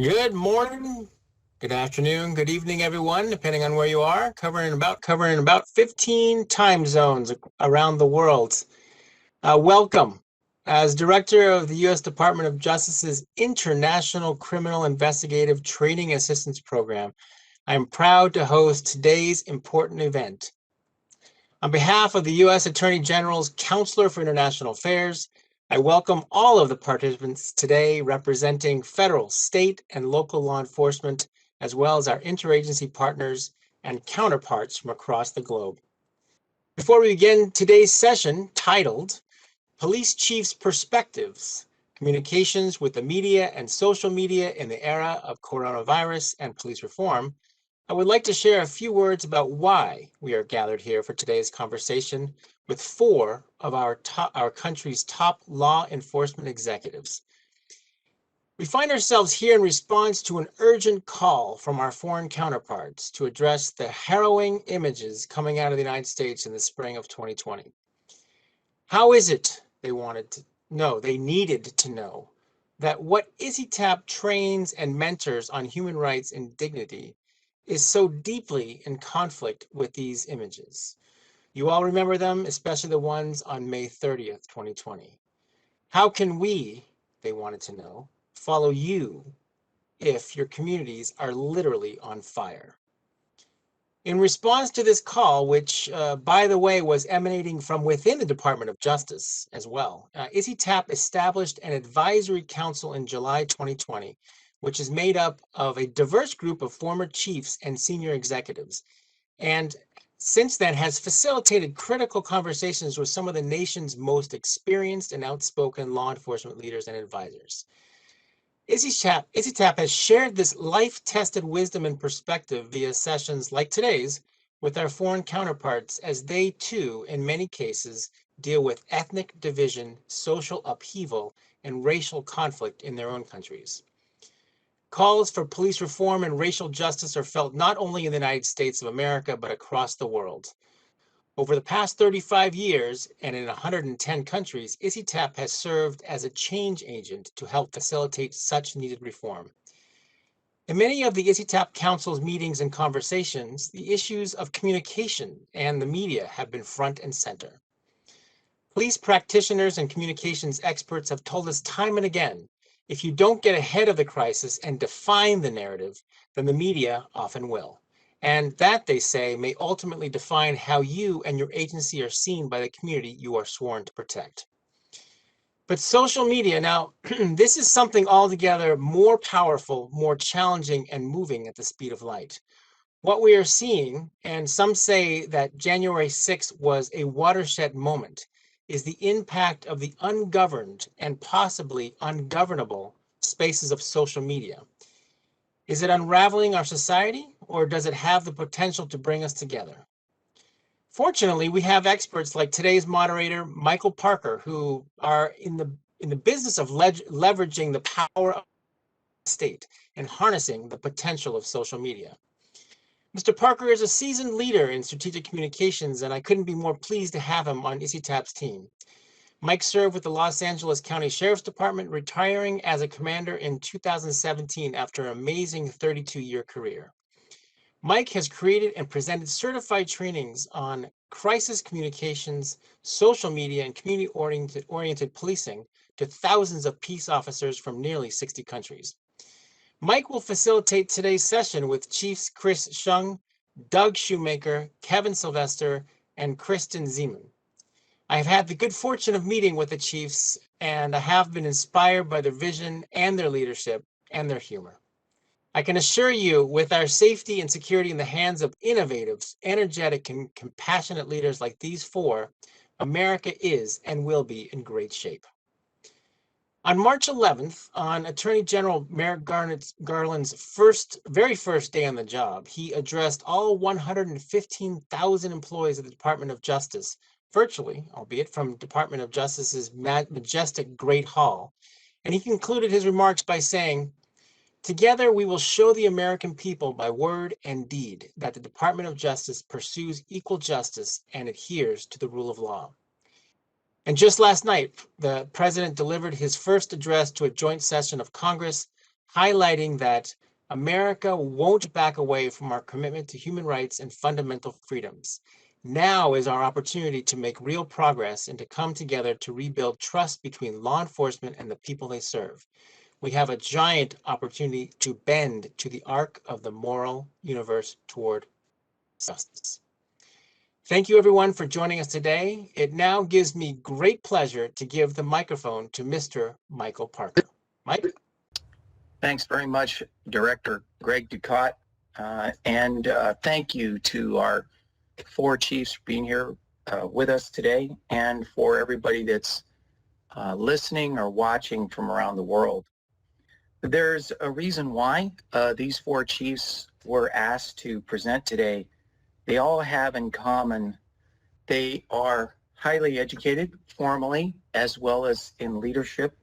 Good morning, good afternoon, good evening, everyone, depending on where you are, covering about 15 time zones around the world. Welcome. As Director of the U.S. Department of Justice's International Criminal Investigative Training Assistance Program, I am proud to host today's important event. On behalf of the U.S. Attorney General's Counselor for International Affairs, I welcome all of the participants today representing federal, state, and local law enforcement, as well as our interagency partners and counterparts from across the globe. Before we begin today's session, titled Police Chief's Perspectives, Communications with the Media and Social Media in the Era of Coronavirus and Police Reform, I would like to share a few words about why we are gathered here for today's conversation with four of our country's top law enforcement executives. We find ourselves here in response to an urgent call from our foreign counterparts to address the harrowing images coming out of the United States in the spring of 2020. How is it, they needed to know, that what ICITAP trains and mentors on human rights and dignity is so deeply in conflict with these images? You all remember them, especially the ones on May 30th, 2020. How can we, they wanted to know, follow you if your communities are literally on fire? In response to this call, which, by the way, was emanating from within the Department of Justice as well, ICITAP established an advisory council in July 2020, which is made up of a diverse group of former chiefs and senior executives, and since then has facilitated critical conversations with some of the nation's most experienced and outspoken law enforcement leaders and advisors. ICITAP has shared this life-tested wisdom and perspective via sessions like today's with our foreign counterparts as they too, in many cases, deal with ethnic division, social upheaval, and racial conflict in their own countries. Calls for police reform and racial justice are felt not only in the United States of America, but across the world. Over the past 35 years and in 110 countries, ICITAP has served as a change agent to help facilitate such needed reform. In many of the ICITAP Council's meetings and conversations, the issues of communication and the media have been front and center. Police practitioners and communications experts have told us time and again, if you don't get ahead of the crisis and define the narrative, then the media often will. And that, they say, may ultimately define how you and your agency are seen by the community you are sworn to protect. But social media, now, this is something altogether more powerful, more challenging, and moving at the speed of light. What we are seeing, and some say that January 6th was a watershed moment, is the impact of the ungoverned and possibly ungovernable spaces of social media. Is it unraveling our society, or does it have the potential to bring us together? Fortunately, we have experts like today's moderator, Michael Parker, who are in the business of leveraging the power of the state and harnessing the potential of social media. Mr. Parker is a seasoned leader in strategic communications, and I couldn't be more pleased to have him on ICITAP's team. Mike served with the Los Angeles County Sheriff's Department, retiring as a commander in 2017 after an amazing 32-year career. Mike has created and presented certified trainings on crisis communications, social media, and community-oriented policing to thousands of peace officers from nearly 60 countries. Mike will facilitate today's session with Chiefs Chris Shung, Doug Shoemaker, Kevin Sylvester, and Kristen Zeman. I have had the good fortune of meeting with the Chiefs, and I have been inspired by their vision and their leadership and their humor. I can assure you, with our safety and security in the hands of innovative, energetic, and compassionate leaders like these four, America is and will be in great shape. On March 11th, on Attorney General Merrick Garland's very first day on the job, he addressed all 115,000 employees of the Department of Justice, virtually, albeit from Department of Justice's majestic Great Hall, and he concluded his remarks by saying, "Together we will show the American people by word and deed that the Department of Justice pursues equal justice and adheres to the rule of law." And just last night, the president delivered his first address to a joint session of Congress, highlighting that America won't back away from our commitment to human rights and fundamental freedoms. Now is our opportunity to make real progress and to come together to rebuild trust between law enforcement and the people they serve. We have a giant opportunity to bend to the arc of the moral universe toward justice. Thank you, everyone, for joining us today. It now gives me great pleasure to give the microphone to Mr. Michael Parker. Mike? Thanks very much, Director Greg Ducat. And thank you to our 4 chiefs for being here with us today, and for everybody that's listening or watching from around the world. There's a reason why these 4 chiefs were asked to present today. They all have in common, they are highly educated formally as well as in leadership.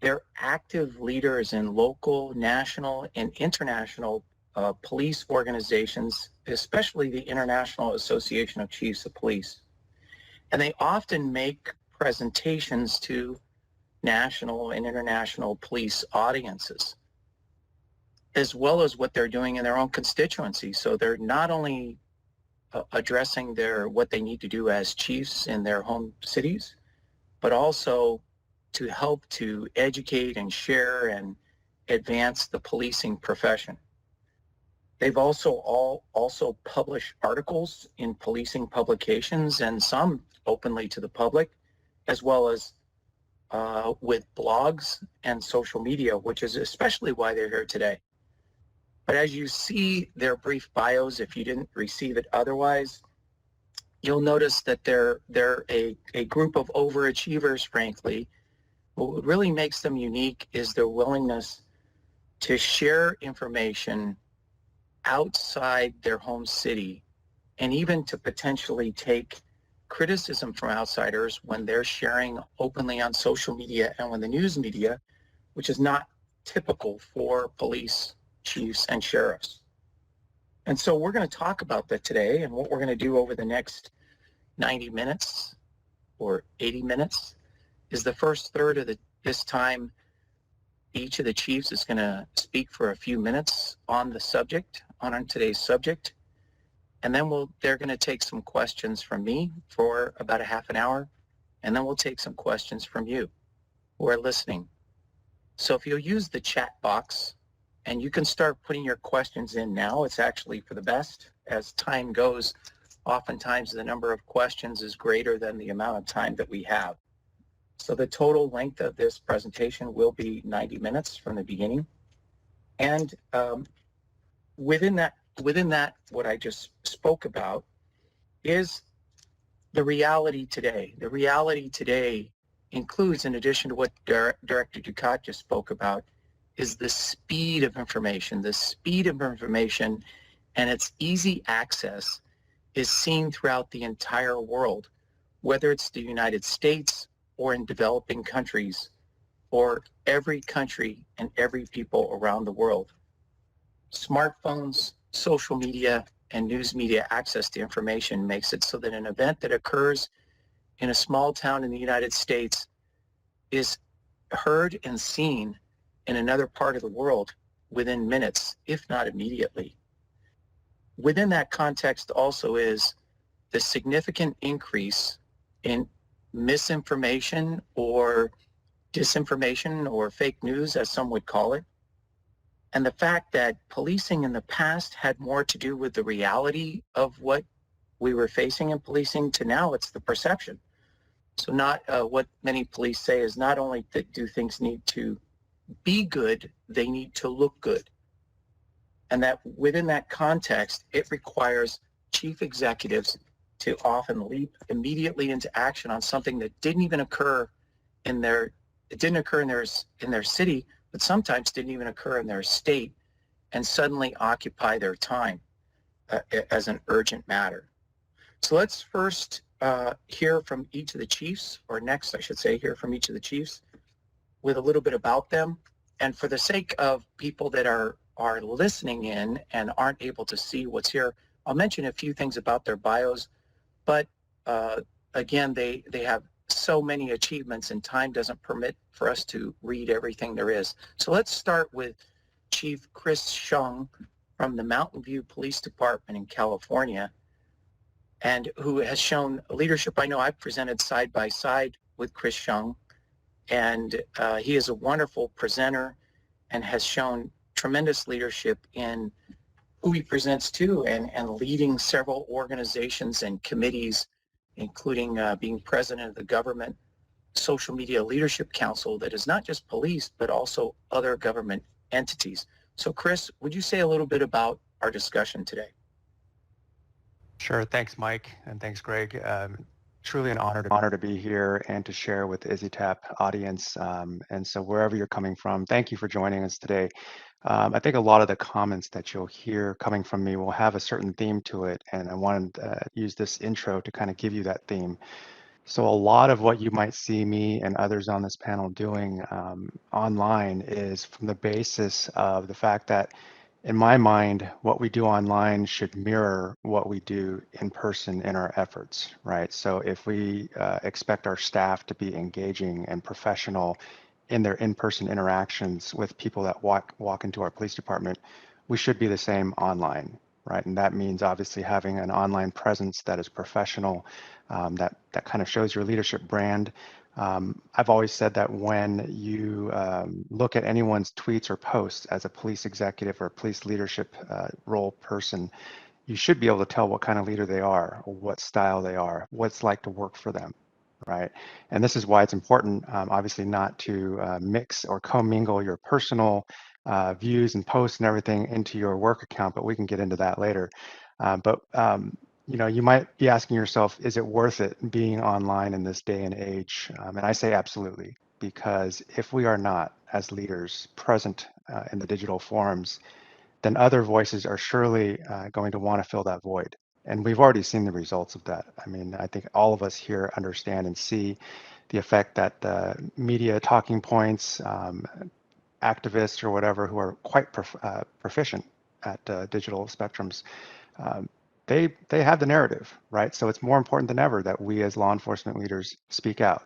They're active leaders in local, national, and international police organizations, especially the International Association of Chiefs of Police. And they often make presentations to national and international police audiences, as well as what they're doing in their own constituency. So they're not only addressing what they need to do as chiefs in their home cities, but also to help to educate and share and advance the policing profession. They've also published articles in policing publications, and some openly to the public, as well as with blogs and social media, which is especially why they're here today. But as you see their brief bios, if you didn't receive it otherwise, you'll notice that they're a group of overachievers, frankly. What really makes them unique is their willingness to share information outside their home city, and even to potentially take criticism from outsiders when they're sharing openly on social media and when the news media, which is not typical for police chiefs and sheriffs. And so we're going to talk about that today, and what we're going to do over the next 90 minutes or 80 minutes is the first third of this time, each of the chiefs is going to speak for a few minutes on the subject, on today's subject. And then they're going to take some questions from me for about a half an hour. And then we'll take some questions from you who are listening. So if you'll use the chat box, and you can start putting your questions in now, it's actually for the best. As time goes, oftentimes the number of questions is greater than the amount of time that we have. So the total length of this presentation will be 90 minutes from the beginning. And within that, what I just spoke about is the reality today. The reality today includes, in addition to what Director Ducat just spoke about, is the speed of information. The speed of information and its easy access is seen throughout the entire world, whether it's the United States or in developing countries, or every country and every people around the world. Smartphones, social media, and news media access to information makes it so that an event that occurs in a small town in the United States is heard and seen in another part of the world within minutes, if not immediately. Within that context also is the significant increase in misinformation or disinformation or fake news, as some would call it, and the fact that policing in the past had more to do with the reality of what we were facing in policing, to now it's the perception. So not what many police say is not only that do things need to be good, they need to look good. And that within that context, it requires chief executives to often leap immediately into action on something that didn't even occur in their city, but sometimes didn't even occur in their state, and suddenly occupy their time as an urgent matter. So let's first hear from each of the chiefs, or next I should say, hear from each of the chiefs with a little bit about them. And for the sake of people that are listening in and aren't able to see what's here, I'll mention a few things about their bios. But again, they have so many achievements, and time doesn't permit for us to read everything there is. So let's start with Chief Chris Shung from the Mountain View Police Department in California, and who has shown leadership. I know I've presented side by side with Chris Shung, and he is a wonderful presenter and has shown tremendous leadership in who he presents to, and leading several organizations and committees, including being president of the Government Social Media Leadership Council that is not just police, but also other government entities. So Chris, would you say a little bit about our discussion today? Sure. Thanks, Mike, and thanks, Greg. Truly an honor to be here and to share with the ICITAP audience. And so wherever you're coming from, thank you for joining us today. I think a lot of the comments that you'll hear coming from me will have a certain theme to it, and I wanted to use this intro to kind of give you that theme. So a lot of what you might see me and others on this panel doing online is from the basis of the fact that, in my mind, what we do online should mirror what we do in person in our efforts, right? So if we expect our staff to be engaging and professional in their in-person interactions with people that walk into our police department, we should be the same online, right? And that means obviously having an online presence that is professional, that kind of shows your leadership brand. I've always said that when you look at anyone's tweets or posts as a police executive or police leadership role person, you should be able to tell what kind of leader they are, or what style they are, what it's like to work for them, right? And this is why it's important, obviously, not to mix or commingle your personal views and posts and everything into your work account, but we can get into that later. But you know, you might be asking yourself, is it worth it being online in this day and age? And I say absolutely, because if we are not, as leaders, present in the digital forums, then other voices are surely going to want to fill that void. And we've already seen the results of that. I mean, I think all of us here understand and see the effect that media talking points, activists or whatever who are quite proficient at digital spectrums, um, they have the narrative, right? So it's more important than ever that we as law enforcement leaders speak out,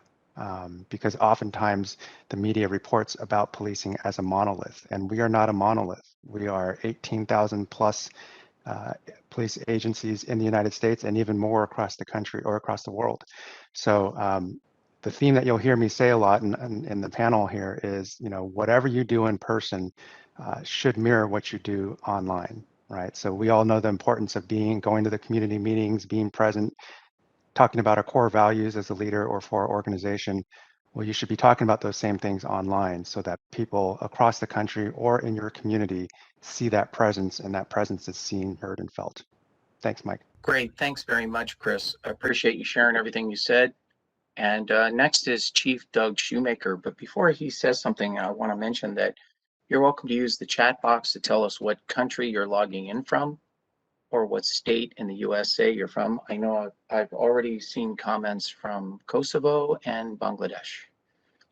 because oftentimes the media reports about policing as a monolith, and we are not a monolith. We are 18,000 plus police agencies in the United States, and even more across the country or across the world. So the theme that you'll hear me say a lot in the panel here is, you know, whatever you do in person should mirror what you do online, right? So we all know the importance of going to the community meetings, being present, talking about our core values as a leader or for our organization. Well, you should be talking about those same things online so that people across the country or in your community see that presence, and that presence is seen, heard, and felt. Thanks, Mike. Great. Thanks very much, Chris. I appreciate you sharing everything you said. And next is Chief Doug Shoemaker. But before he says something, I want to mention that you're welcome to use the chat box to tell us what country you're logging in from, or what state in the USA you're from. I know I've already seen comments from Kosovo and Bangladesh,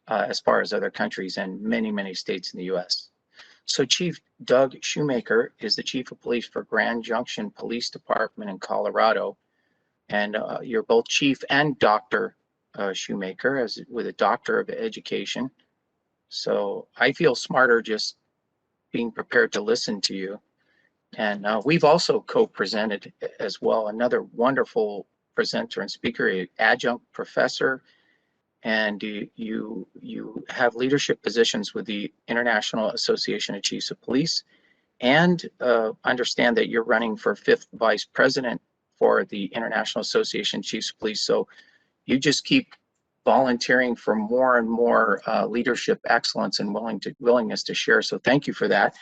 as far as other countries, and many, many states in the US. So Chief Doug Shoemaker is the Chief of Police for Grand Junction Police Department in Colorado. And you're both Chief and Dr. Shoemaker, with a Doctor of Education. So I feel smarter just being prepared to listen to you. And we've also co-presented as well, another wonderful presenter and speaker, adjunct professor, and you have leadership positions with the International Association of Chiefs of Police, and understand that you're running for 5th Vice President for the International Association of Chiefs of Police. So you just keep volunteering for more and more leadership excellence and willingness to share. So thank you for that.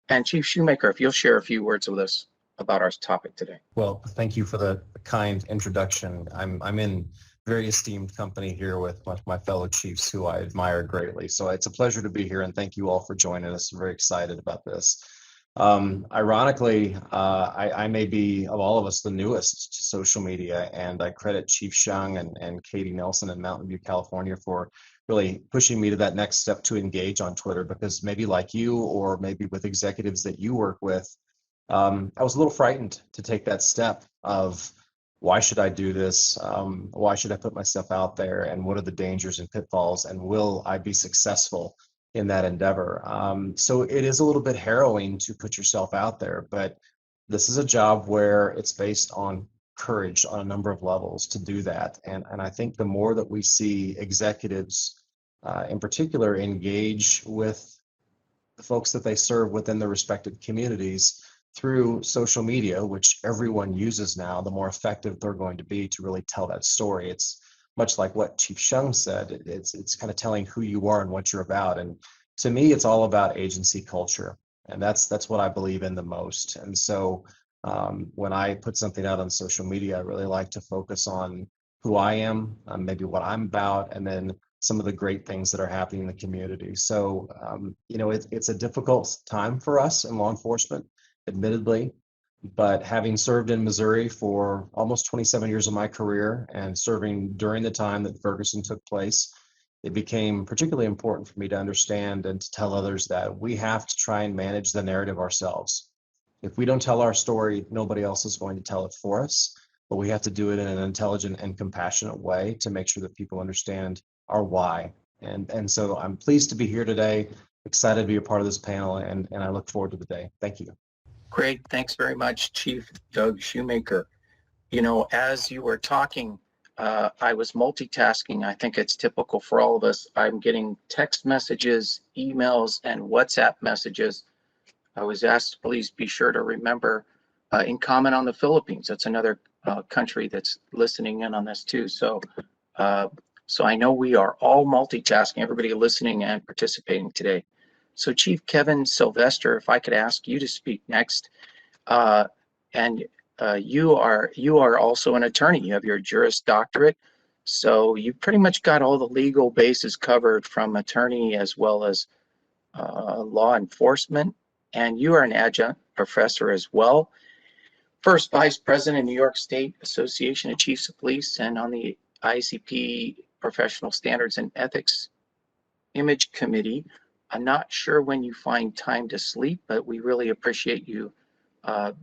And Chief Shoemaker, if you'll share a few words with us about our topic today. Well, thank you for the kind introduction. I'm in very esteemed company here with my fellow chiefs who I admire greatly. So it's a pleasure to be here, and thank you all for joining us. I'm very excited about this. Ironically, I may be, of all of us, the newest to social media, and I credit Chief Shung and Katie Nelson in Mountain View, California, for really pushing me to that next step to engage on Twitter, because maybe like you, or maybe with executives that you work with, I was a little frightened to take that step of why should I do this? Why should I put myself out there? And what are the dangers and pitfalls? And will I be successful in that endeavor? So it is a little bit harrowing to put yourself out there, but this is a job where it's based on courage on a number of levels to do that. And I think the more that we see executives in particular engage with the folks that they serve within their respective communities through social media, which everyone uses now, the more effective they're going to be to really tell that story. It's much like what Chief Shung said. It's kind of telling who you are and what you're about. And to me, it's all about agency culture, and that's what I believe in the most. And so when I put something out on social media, I really like to focus on who I am, maybe what I'm about, and then some of the great things that are happening in the community. So, it's a difficult time for us in law enforcement, admittedly, but having served in Missouri for almost 27 years of my career and serving during the time that Ferguson took place, it became particularly important for me to understand and to tell others that we have to try and manage the narrative ourselves. If we don't tell our story, nobody else is going to tell it for us, but we have to do it in an intelligent and compassionate way to make sure that people understand our why. And so I'm pleased to be here today, excited to be a part of this panel, and I look forward to the day. Thank you. Great. Thanks very much, Chief Doug Shoemaker. As you were talking, I was multitasking. I think it's typical for all of us. I'm getting text messages, emails, and WhatsApp messages. I was asked to please be sure to remember and comment on the Philippines. That's another country that's listening in on this too. So I know we are all multitasking, everybody listening and participating today. So Chief Kevin Sylvester, if I could ask you to speak next. And you are also an attorney. You have your Juris Doctorate. So you pretty much got all the legal bases covered from attorney as well as law enforcement. And you are an adjunct professor as well. First vice president of New York State Association of Chiefs of Police and on the ICP Professional Standards and Ethics Image Committee. I'm not sure when you find time to sleep, but we really appreciate you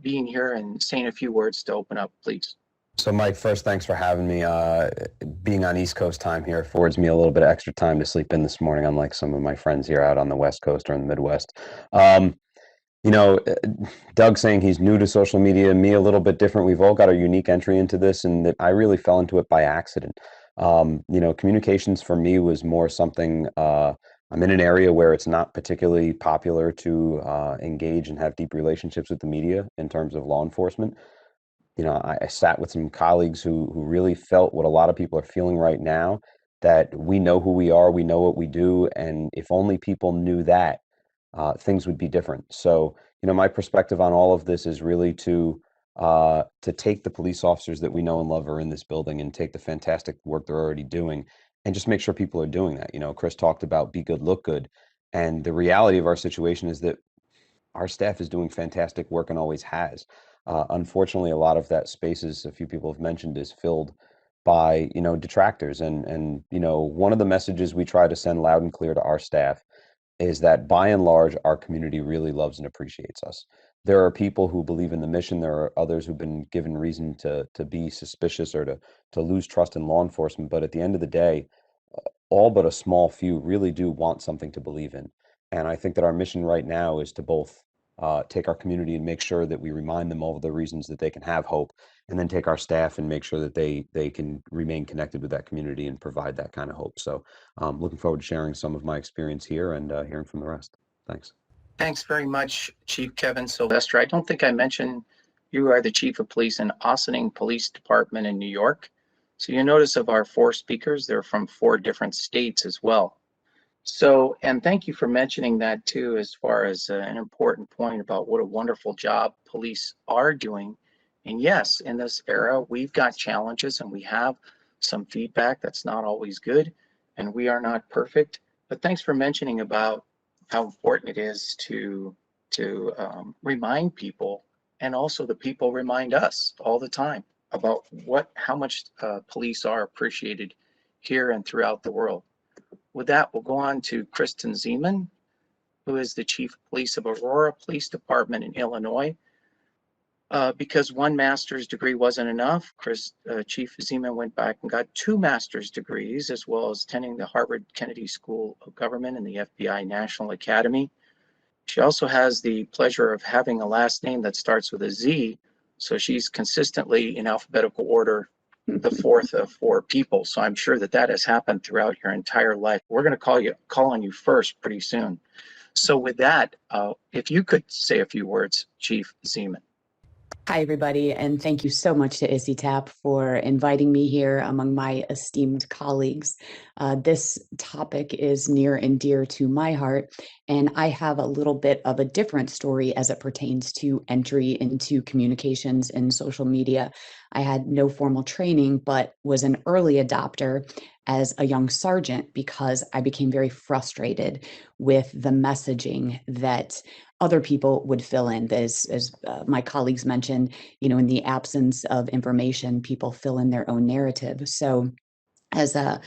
being here and saying a few words to open up, please. So Mike, first, thanks for having me. Being on East Coast time here affords me a little bit of extra time to sleep in this morning, unlike some of my friends here out on the West Coast or in the Midwest. Doug saying he's new to social media, me a little bit different. We've all got a unique entry into this, and that I really fell into it by accident. Communications for me was more something, I'm in an area where it's not particularly popular to engage and have deep relationships with the media in terms of law enforcement. I sat with some colleagues who really felt what a lot of people are feeling right now, that we know who we are, we know what we do, and if only people knew that, things would be different. So, my perspective on all of this is really to take the police officers that we know and love are in this building and take the fantastic work they're already doing and just make sure people are doing that. Chris talked about be good, look good. And the reality of our situation is that our staff is doing fantastic work and always has. Unfortunately, a lot of that space, as a few people have mentioned, is filled by, detractors. And one of the messages we try to send loud and clear to our staff is that by and large, our community really loves and appreciates us. There are people who believe in the mission. There are others who've been given reason to be suspicious or to lose trust in law enforcement. But at the end of the day, all but a small few really do want something to believe in. And I think that our mission right now is to both take our community and make sure that we remind them of the reasons that they can have hope, and then take our staff and make sure that they can remain connected with that community and provide that kind of hope. So looking forward to sharing some of my experience here and hearing from the rest. Thanks. Thanks very much, Chief Kevin Sylvester. I don't think I mentioned you are the Chief of Police in Ossining Police Department in New York. So you notice of our 4 speakers, they're from 4 different states as well. So, and thank you for mentioning that too, as far as an important point about what a wonderful job police are doing. And yes, in this era, we've got challenges and we have some feedback that's not always good, and we are not perfect. But thanks for mentioning about how important it is to remind people, and also the people remind us all the time about how much police are appreciated here and throughout the world. With that, we'll go on to Kristen Zeman, who is the Chief of Police of Aurora Police Department in Illinois. because one master's degree wasn't enough, Chief Zeman went back and got 2 master's degrees, as well as attending the Harvard Kennedy School of Government and the FBI National Academy. She also has the pleasure of having a last name that starts with a Z, so she's consistently in alphabetical order the 4th of 4 people. So I'm sure that that has happened throughout your entire life. We're going to call on you first pretty soon. So with that, if you could say a few words, Chief Zeman. Hi, everybody, and thank you so much to ICITAP for inviting me here among my esteemed colleagues. This topic is near and dear to my heart, and I have a little bit of a different story as it pertains to entry into communications and social media. I had no formal training, but was an early adopter as a young sergeant because I became very frustrated with the messaging that other people would fill in. As my colleagues mentioned, in the absence of information, people fill in their own narrative. So as a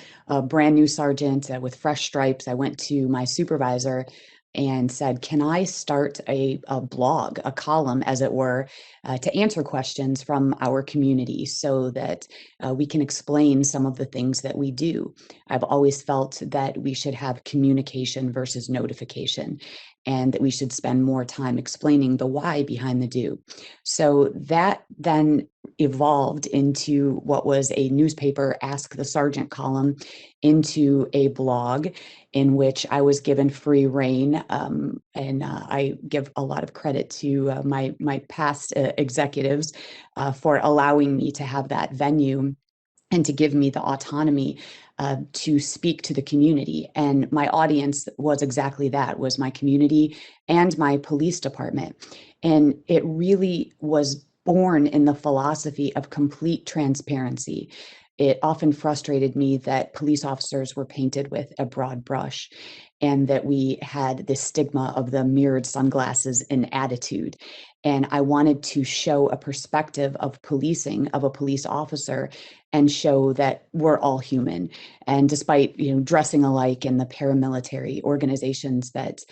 brand new sergeant with fresh stripes, I went to my supervisor and said, can I start a blog, a column, as it were, to answer questions from our community so that we can explain some of the things that we do? I've always felt that we should have communication versus notification, and that we should spend more time explaining the why behind the do. So that then evolved into what was a newspaper Ask the Sergeant column, into a blog in which I was given free rein. And I give a lot of credit to my past executives for allowing me to have that venue and to give me the autonomy to speak to the community. And my audience was exactly that, was my community and my police department. And it really was born in the philosophy of complete transparency. It often frustrated me that police officers were painted with a broad brush and that we had this stigma of the mirrored sunglasses and attitude. And I wanted to show a perspective of policing, of a police officer, and show that we're all human. And despite dressing alike in the paramilitary organizations that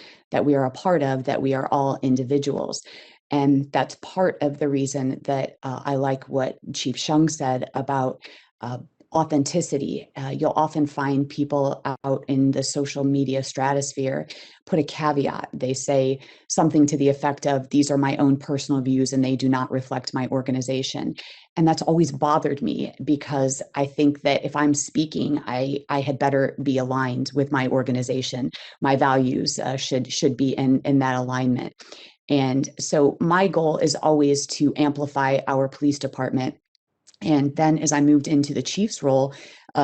we are a part of, that we are all individuals. And that's part of the reason that I like what Chief Shung said about authenticity. You'll often find people out in the social media stratosphere put a caveat. They say something to the effect of, these are my own personal views and they do not reflect my organization. And that's always bothered me, because I think that if I'm speaking, I had better be aligned with my organization. My values should be in that alignment. And so my goal is always to amplify our police department. And then as I moved into the chief's role,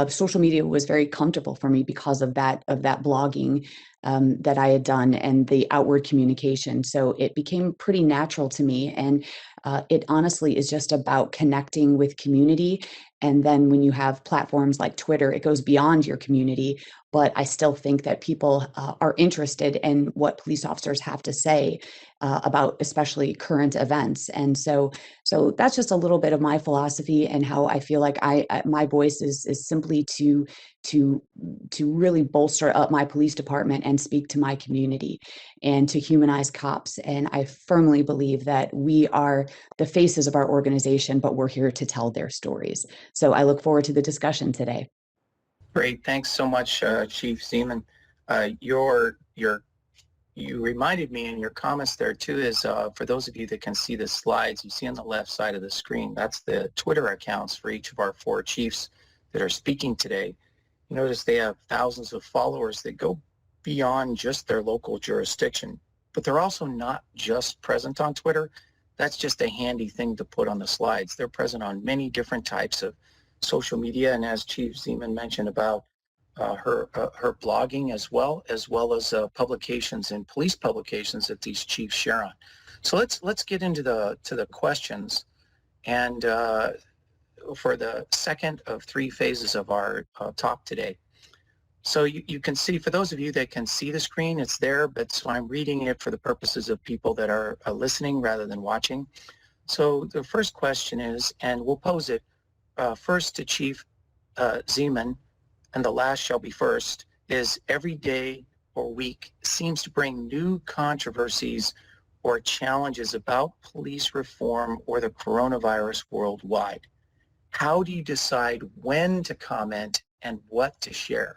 social media was very comfortable for me because of that blogging that I had done and the outward communication. So it became pretty natural to me. And it honestly is just about connecting with community. And then when you have platforms like Twitter, it goes beyond your community. But I still think that people are interested in what police officers have to say about especially current events. And so that's just a little bit of my philosophy and how I feel like my voice is simply to really bolster up my police department and speak to my community and to humanize cops. And I firmly believe that we are the faces of our organization, but we're here to tell their stories. So I look forward to the discussion today. Great. Thanks so much, Chief Zeman. You reminded me in your comments there too, is for those of you that can see the slides, you see on the left side of the screen, that's the Twitter accounts for each of our 4 chiefs that are speaking today. You notice they have thousands of followers that go beyond just their local jurisdiction, but they're also not just present on Twitter. That's just a handy thing to put on the slides. They're present on many different types of social media, and as Chief Zeman mentioned about her blogging as well as publications and police publications that these chiefs share on. So let's get into the questions, and for the second of 3 phases of our talk today. So you can see, for those of you that can see the screen, it's there, but so I'm reading it for the purposes of people that are listening rather than watching. So the first question is, and we'll pose it first to Chief Zeman, and the last shall be first, is every day or week seems to bring new controversies or challenges about police reform or the coronavirus worldwide. How do you decide when to comment and what to share?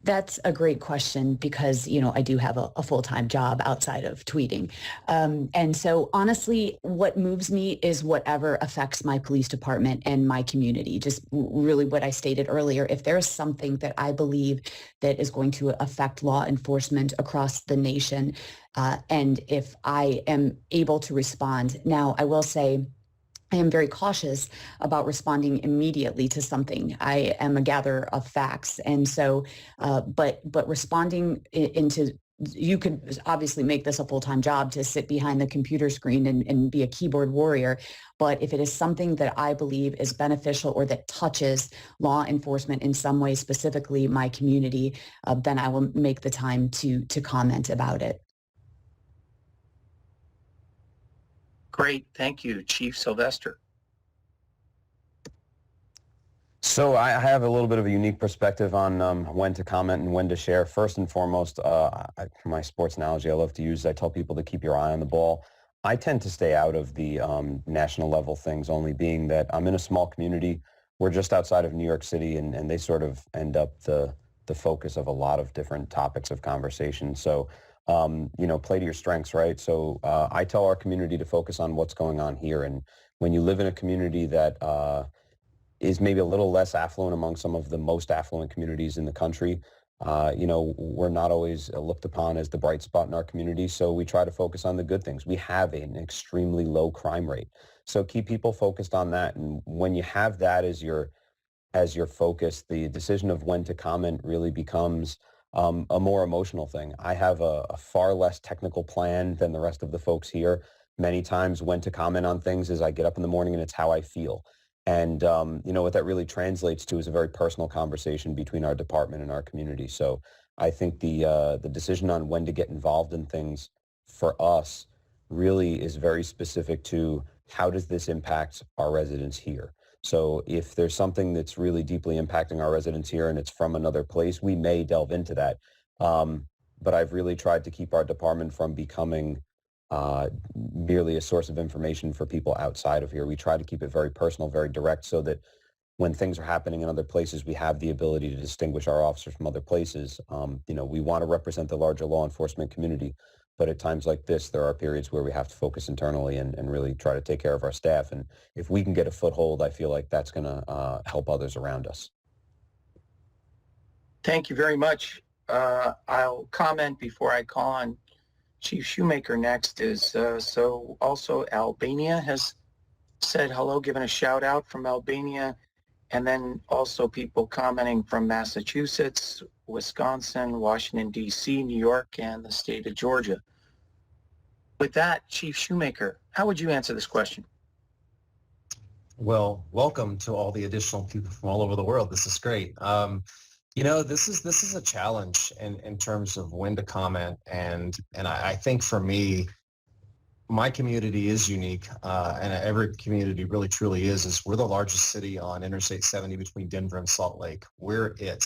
That's a great question because, you know, I do have a full-time job outside of tweeting. And so honestly, what moves me is whatever affects my police department and my community. Just really what I stated earlier. If there's something that I believe that is going to affect law enforcement across the nation, and if I am able to respond. Now, I will say, I am very cautious about responding immediately to something. I am a gatherer of facts. And so, but responding into, you could obviously make this a full-time job to sit behind the computer screen and be a keyboard warrior. But if it is something that I believe is beneficial or that touches law enforcement in some way, specifically my community, then I will make the time to comment about it. Great, thank you, Chief Sylvester. So I have a little bit of a unique perspective on when to comment and when to share. First and foremost, my sports analogy I love to use, I tell people to keep your eye on the ball. I tend to stay out of the national level things, only being that I'm in a small community. We're just outside of New York City, and they sort of end up the focus of a lot of different topics of conversation. So, you know, play to your strengths, right? So I tell our community to focus on what's going on here. And when you live in a community that is maybe a little less affluent among some of the most affluent communities in the country, you know, we're not always looked upon as the bright spot in our community. So we try to focus on the good things. We have an extremely low crime rate. So keep people focused on that. And when you have that as your focus, the decision of when to comment really becomes a more emotional thing. I have a far less technical plan than the rest of the folks here. Many times when to comment on things is I get up in the morning and it's how I feel. And you know, what that really translates to is a very personal conversation between our department and our community. So I think the decision on when to get involved in things for us really is very specific to how does this impact our residents here. So if there's something that's really deeply impacting our residents here and it's from another place, we may delve into that. But I've really tried to keep our department from becoming merely a source of information for people outside of here. We try to keep it very personal, very direct, so that when things are happening in other places, we have the ability to distinguish our officers from other places. You know, we want to represent the larger law enforcement community, but at times like this, there are periods where we have to focus internally and really try to take care of our staff. And if we can get a foothold, I feel like that's going to help others around us. Thank you very much. I'll comment before I call on Chief Shoemaker next is, so also Albania has said hello, given a shout out from Albania, and then also people commenting from Massachusetts, Wisconsin, Washington, D.C., New York, and the state of Georgia. With that, Chief Shoemaker, how would you answer this question? Well, welcome to all the additional people from all over the world. This is great. You know, this is a challenge in terms of when to comment, and I think for me, my community is unique, and every community really truly is we're the largest city on Interstate 70 between Denver and Salt Lake. We're it.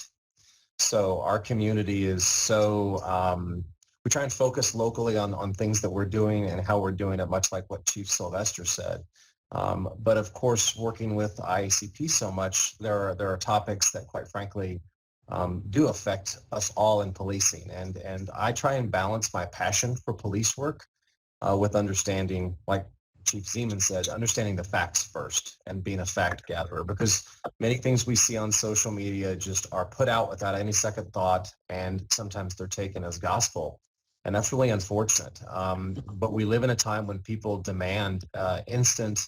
So our community is so, we try and focus locally on things that we're doing and how we're doing it, much like what Chief Sylvester said. But of course, working with IACP so much, there are topics that, quite frankly, do affect us all in policing. And I try and balance my passion for police work with understanding, like Chief Zeman said, understanding the facts first and being a fact gatherer, because many things we see on social media just are put out without any second thought, and sometimes they're taken as gospel. And that's really unfortunate. But we live in a time when people demand instant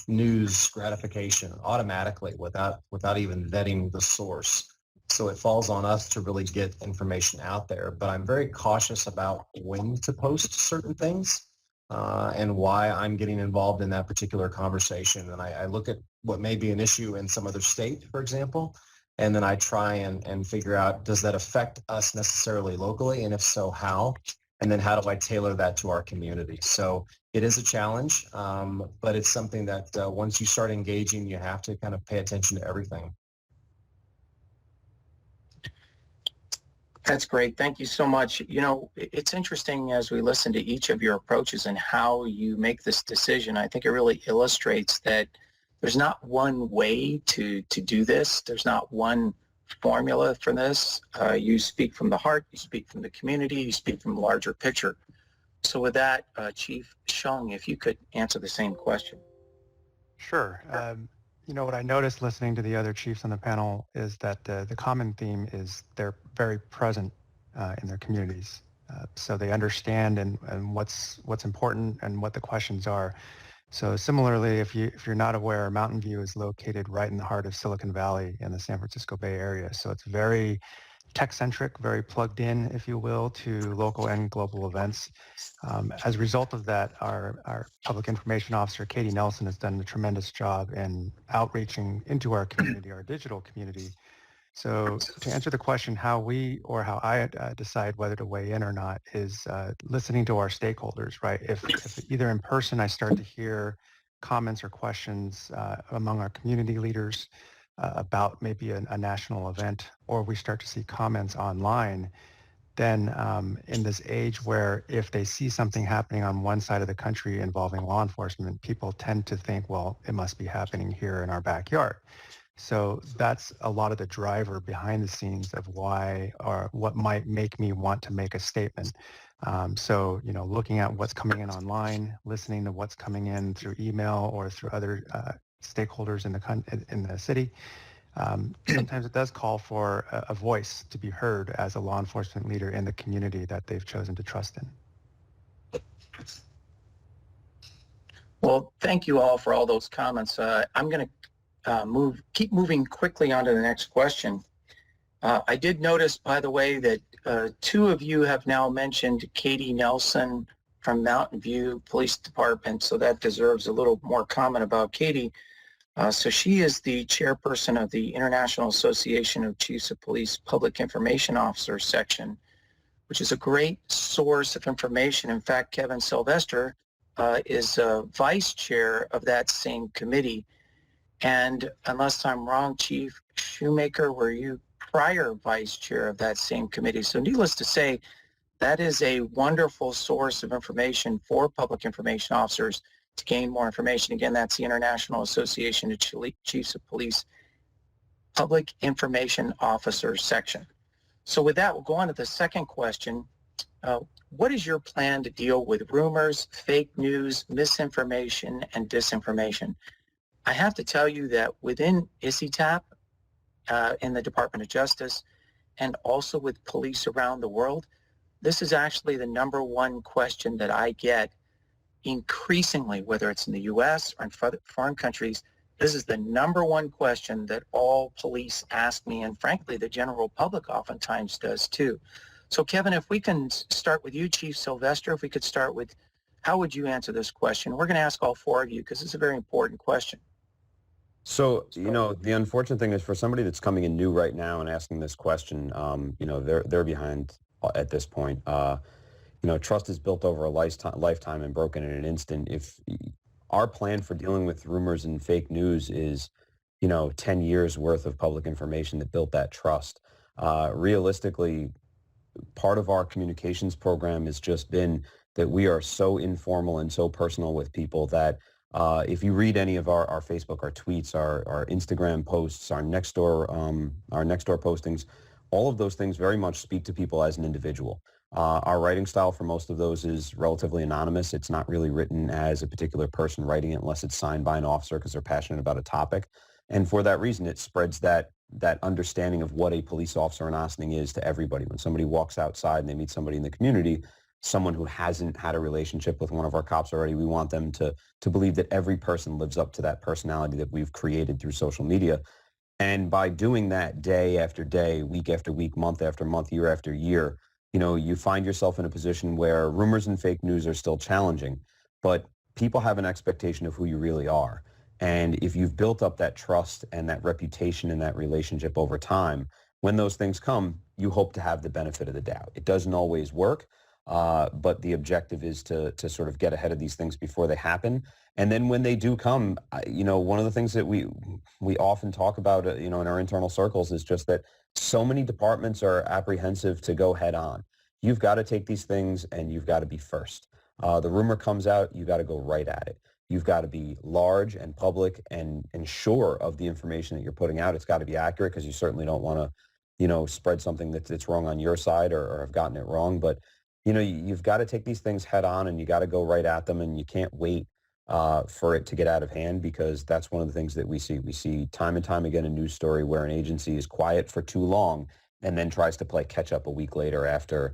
news gratification automatically without even vetting the source. So it falls on us to really get information out there. But I'm very cautious about when to post certain things and why I'm getting involved in that particular conversation. And I look at what may be an issue in some other state, for example, and then I try and figure out, does that affect us necessarily locally? And if so, how? And then how do I tailor that to our community? So it is a challenge, but it's something that once you start engaging, you have to kind of pay attention to everything. That's great. Thank you so much. You know, it's interesting as we listen to each of your approaches and how you make this decision. I think it really illustrates that there's not one way to do this. There's not one formula for this. You speak from the heart, you speak from the community, you speak from the larger picture. So with that, Chief Shung, if you could answer the same question. Sure. You know, what I noticed listening to the other chiefs on the panel is that the common theme is they're very present in their communities. So they understand and what's important and what the questions are. So similarly, if you're not aware, Mountain View is located right in the heart of Silicon Valley in the San Francisco Bay Area. So it's very tech-centric, very plugged in, if you will, to local and global events. As a result of that, our public information officer, Katie Nelson, has done a tremendous job in outreaching into our community, our digital community. So to answer the question, how I decide whether to weigh in or not is listening to our stakeholders, right? If either in person I start to hear comments or questions among our community leaders about maybe a national event, or we start to see comments online, then in this age where if they see something happening on one side of the country involving law enforcement, people tend to think, well, it must be happening here in our backyard. So that's a lot of the driver behind the scenes of why or what might make me want to make a statement. So, you know, looking at what's coming in online, listening to what's coming in through email or through other stakeholders in the city. Sometimes it does call for a voice to be heard as a law enforcement leader in the community that they've chosen to trust in. Well, thank you all for all those comments. I'm going to keep moving quickly on to the next question. I did notice, by the way, that two of you have now mentioned Katie Nelson from Mountain View Police Department, so that deserves a little more comment about Katie. So she is the chairperson of the International Association of Chiefs of Police Public Information Officers section, which is a great source of information. In fact, Kevin Sylvester is vice chair of that same committee. And unless I'm wrong, Chief Shoemaker, were you prior vice chair of that same committee? So needless to say, that is a wonderful source of information for public information officers to gain more information. Again, that's the International Association of Chiefs of Police Public Information Officers section. So with that, we'll go on to the second question. What is your plan to deal with rumors, fake news, misinformation, and disinformation? I have to tell you that within ICITAP, in the Department of Justice, and also with police around the world, this is actually the number one question that I get increasingly, whether it's in the U.S. or in foreign countries. This is the number one question that all police ask me, and frankly, the general public oftentimes does too. So Kevin, if we can start with you, Chief Sylvester, if we could start with, how would you answer this question? We're going to ask all four of you because it's a very important question. So, you know, the unfortunate thing is for somebody that's coming in new right now and asking this question, you know, they're behind at this point. You know, trust is built over a lifetime and broken in an instant. If our plan for dealing with rumors and fake news is, you know, 10 years worth of public information that built that trust, realistically, part of our communications program has just been that we are so informal and so personal with people that if you read any of our Facebook, our tweets, our Instagram posts, our Nextdoor postings, all of those things very much speak to people as an individual. Our writing style for most of those is relatively anonymous. It's not really written as a particular person writing it unless it's signed by an officer because they're passionate about a topic. And for that reason, it spreads that understanding of what a police officer in Ossining is to everybody. When somebody walks outside and they meet somebody in the community, someone who hasn't had a relationship with one of our cops already, we want them to believe that every person lives up to that personality that we've created through social media. And by doing that day after day, week after week, month after month, year after year, you know, you find yourself in a position where rumors and fake news are still challenging, but people have an expectation of who you really are. And if you've built up that trust and that reputation and that relationship over time, when those things come, you hope to have the benefit of the doubt. It doesn't always work. But the objective is to sort of get ahead of these things before they happen. And then when they do come, one of the things that we often talk about, in our internal circles is just that so many departments are apprehensive to go head on. You've got to take these things and you've got to be first. The rumor comes out, you got to go right at it. You've got to be large and public and sure of the information that you're putting out. It's got to be accurate because you certainly don't want to, spread something that's wrong on your side or have gotten it wrong. But, you've got to take these things head on and you got to go right at them, and you can't wait for it to get out of hand, because that's one of the things that we see. We see time and time again a news story where an agency is quiet for too long and then tries to play catch up a week later after,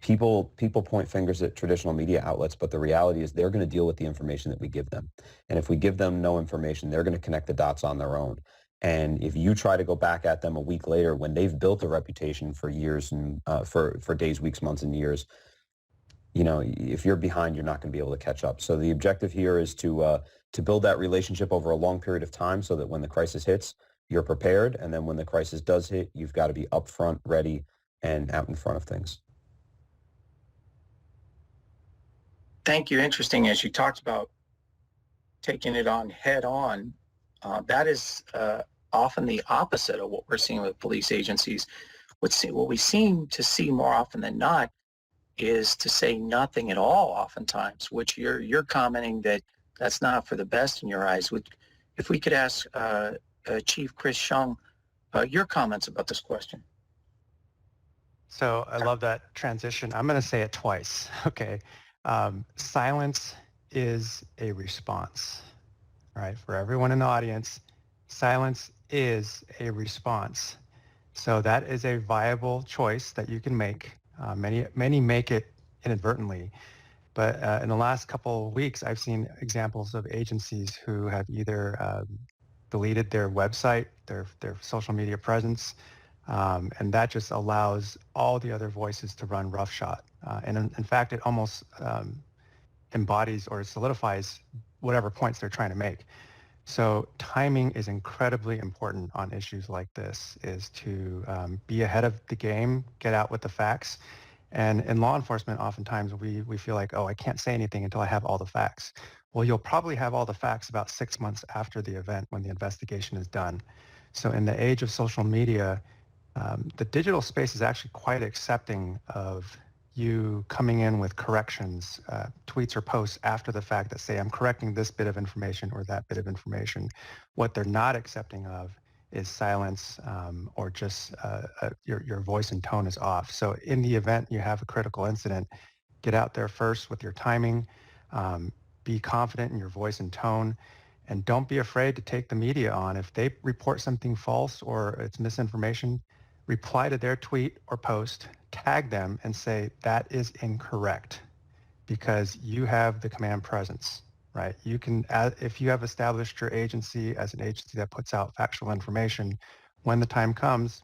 people point fingers at traditional media outlets, but the reality is they're going to deal with the information that we give them. And if we give them no information, they're going to connect the dots on their own. And if you try to go back at them a week later when they've built a reputation for years and for days, weeks, months, and years, if you're behind, you're not going to be able to catch up. So the objective here is to build that relationship over a long period of time so that when the crisis hits, you're prepared. And then when the crisis does hit, you've got to be upfront, ready, and out in front of things. Thank you. Interesting, as you talked about taking it on head on, that is often the opposite of what we're seeing with police agencies. What we seem to see more often than not is to say nothing at all oftentimes, which you're commenting that that's not for the best in your eyes. If we could ask Chief Chris Shung your comments about this question. So I love that transition. I'm going to say it twice. Okay. Silence is a response. All right. For everyone in the audience, silence is a response. So that is a viable choice that you can make. Many make it inadvertently. But in the last couple of weeks, I've seen examples of agencies who have either deleted their website, their social media presence, and that just allows all the other voices to run roughshod. And in fact, it almost embodies or solidifies whatever points they're trying to make. So timing is incredibly important on issues like this, is to be ahead of the game, get out with the facts. And in law enforcement, oftentimes we feel like, oh, I can't say anything until I have all the facts. Well, you'll probably have all the facts about 6 months after the event when the investigation is done. So in the age of social media, the digital space is actually quite accepting of you coming in with corrections, tweets or posts after the fact that say, I'm correcting this bit of information or that bit of information. What they're not accepting of is silence or just your voice and tone is off. So in the event you have a critical incident, get out there first with your timing, be confident in your voice and tone, and don't be afraid to take the media on. If they report something false or it's misinformation, reply to their tweet or post, tag them and say, that is incorrect, because you have the command presence, right? You can, if you have established your agency as an agency that puts out factual information, when the time comes,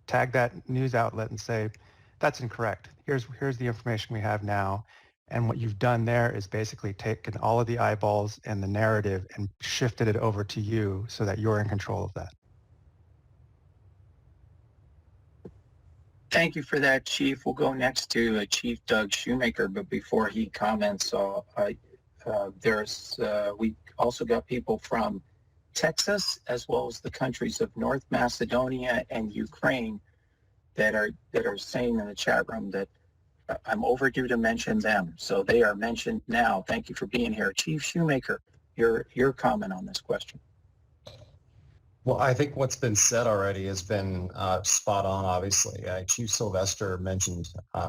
tag that news outlet and say, that's incorrect. Here's the information we have now. And what you've done there is basically taken all of the eyeballs and the narrative and shifted it over to you so that you're in control of that. Thank you for that, Chief. We'll go next to Chief Doug Shoemaker, but before he comments, we also got people from Texas as well as the countries of North Macedonia and Ukraine that are saying in the chat room that I'm overdue to mention them. So they are mentioned now. Thank you for being here. Chief Shoemaker, your comment on this question. Well, I think what's been said already has been spot on, obviously. Chief Sylvester mentioned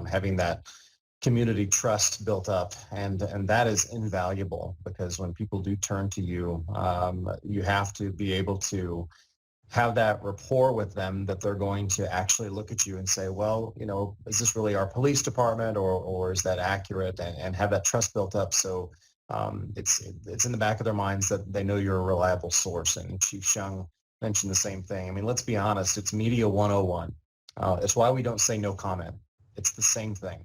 having that community trust built up, and that is invaluable, because when people do turn to you, you have to be able to have that rapport with them that they're going to actually look at you and say, well, is this really our police department, or is that accurate, and have that trust built up. So it's in the back of their minds that they know you're a reliable source. And Chief Shung mentioned the same thing. I mean, let's be honest, it's Media 101. It's why we don't say no comment. It's the same thing.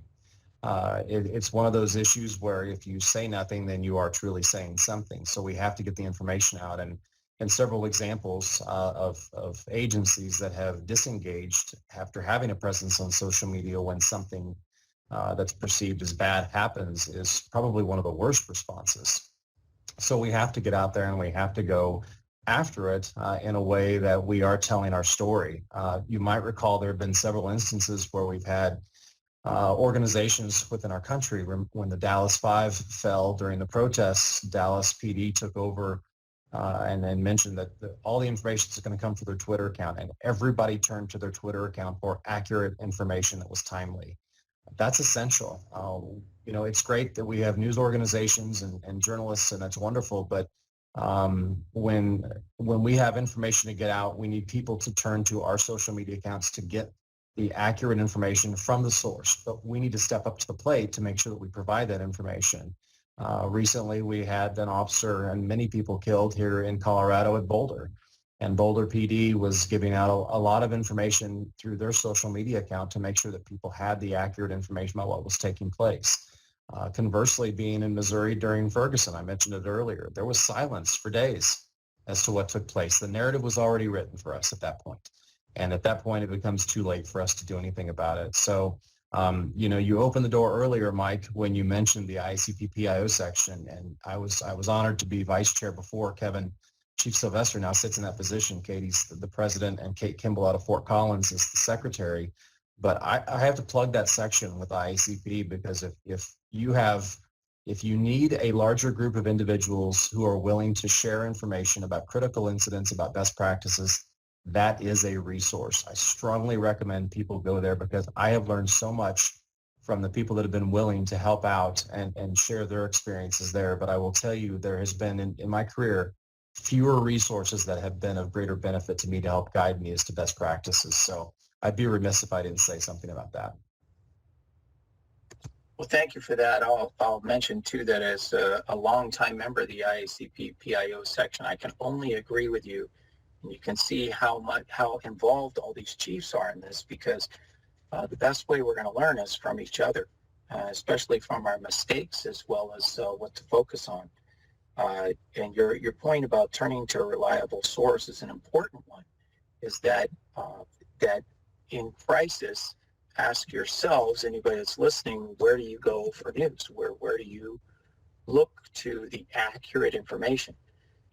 It's one of those issues where if you say nothing, then you are truly saying something. So we have to get the information out. And and several examples of agencies that have disengaged after having a presence on social media when something that's perceived as bad happens is probably one of the worst responses. So we have to get out there and we have to go after it in a way that we are telling our story. You might recall there have been several instances where we've had organizations within our country. When the Dallas 5 fell during the protests, Dallas PD took over and then mentioned that all the information is going to come from their Twitter account, and everybody turned to their Twitter account for accurate information that was timely. That's essential. It's great that we have news organizations and journalists, and that's wonderful. But when we have information to get out, we need people to turn to our social media accounts to get the accurate information from the source. But we need to step up to the plate to make sure that we provide that information. Recently, we had an officer and many people killed here in Colorado at Boulder. And Boulder PD was giving out a lot of information through their social media account to make sure that people had the accurate information about what was taking place. Conversely, being in Missouri during Ferguson, I mentioned it earlier, there was silence for days as to what took place. The narrative was already written for us at that point. And at that point, it becomes too late for us to do anything about it. So, you opened the door earlier, Mike, when you mentioned the ICP PIO section, and I was honored to be vice chair before Kevin. Chief Sylvester now sits in that position. Katie's the president, and Kate Kimball out of Fort Collins is the secretary. But I have to plug that section with IACP, because if you need a larger group of individuals who are willing to share information about critical incidents, about best practices, that is a resource. I strongly recommend people go there, because I have learned so much from the people that have been willing to help out and share their experiences there. But I will tell you, there has been in my career fewer resources that have been of greater benefit to me to help guide me as to best practices. So I'd be remiss if I didn't say something about that. Well, thank you for that. I'll mention too that as a longtime member of the IACP PIO section, I can only agree with you. And you can see how involved all these chiefs are in this, because the best way we're going to learn is from each other, especially from our mistakes, as well as what to focus on. And your point about turning to a reliable source is an important one, is that in crisis, ask yourselves, anybody that's listening, where do you go for news? Where do you look to the accurate information?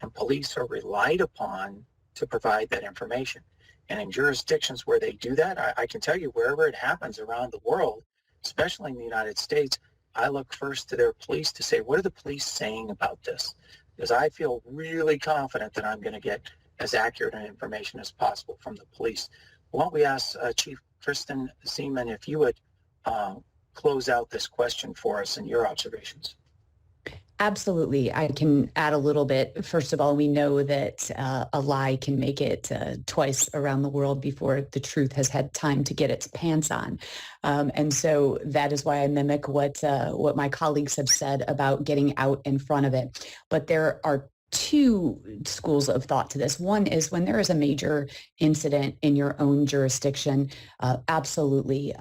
And police are relied upon to provide that information. And in jurisdictions where they do that, I can tell you, wherever it happens around the world, especially in the United States, I look first to their police to say, what are the police saying about this? Because I feel really confident that I'm going to get as accurate an information as possible from the police. Why don't we ask Chief Kristen Seaman if you would close out this question for us and your observations. Absolutely. I can add a little bit. First of all, we know that a lie can make it twice around the world before the truth has had time to get its pants on. And so that is why I mimic what my colleagues have said about getting out in front of it. But there are two schools of thought to this. One is when there is a major incident in your own jurisdiction, absolutely,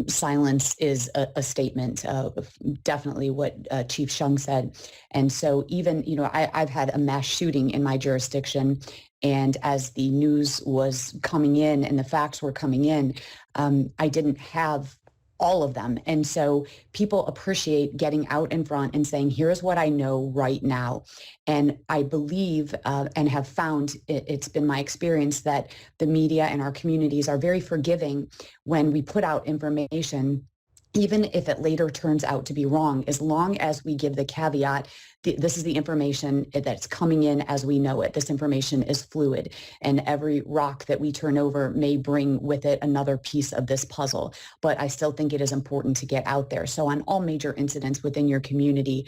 silence is a statement of definitely what Chief Shung said. And so even, I've had a mass shooting in my jurisdiction, and as the news was coming in and the facts were coming in, I didn't have all of them. And so people appreciate getting out in front and saying, here's what I know right now. And I believe and have found, it's been my experience that the media and our communities are very forgiving when we put out information, even if it later turns out to be wrong, as long as we give the caveat, this is the information that's coming in as we know it. This information is fluid, and every rock that we turn over may bring with it another piece of this puzzle. But I still think it is important to get out there. So on all major incidents within your community,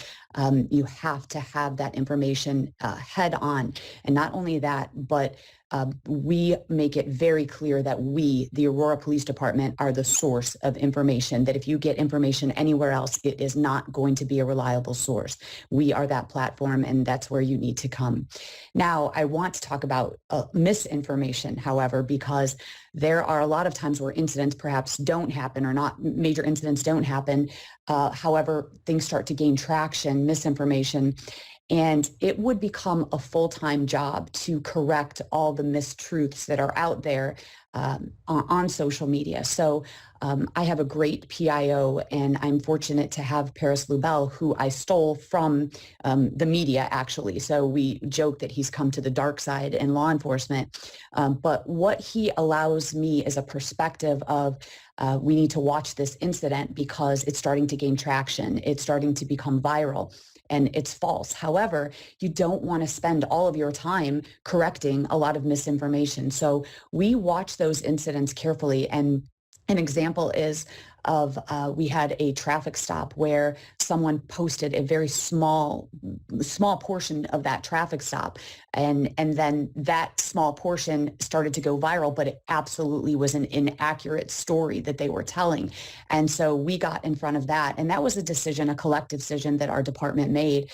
you have to have that information head on. And not only that, but we make it very clear that we, the Aurora Police Department, are the source of information, that if you get information anywhere else, it is not going to be a reliable source. We are that platform, and that's where you need to come. Now, I want to talk about misinformation, however, because there are a lot of times where incidents perhaps don't happen, or not major incidents don't happen. However, things start to gain traction, misinformation. And it would become a full-time job to correct all the mistruths that are out there on social media. So I have a great PIO, and I'm fortunate to have Paris Lubell, who I stole from the media, actually. So we joke that he's come to the dark side in law enforcement. But what he allows me is a perspective of we need to watch this incident because it's starting to gain traction. It's starting to become viral. And it's false. However, you don't want to spend all of your time correcting a lot of misinformation. So we watch those incidents carefully. And an example is of we had a traffic stop where someone posted a very small portion of that traffic stop, and then that small portion started to go viral, but it absolutely was an inaccurate story that they were telling. And so we got in front of that, and that was a decision, a collective decision that our department made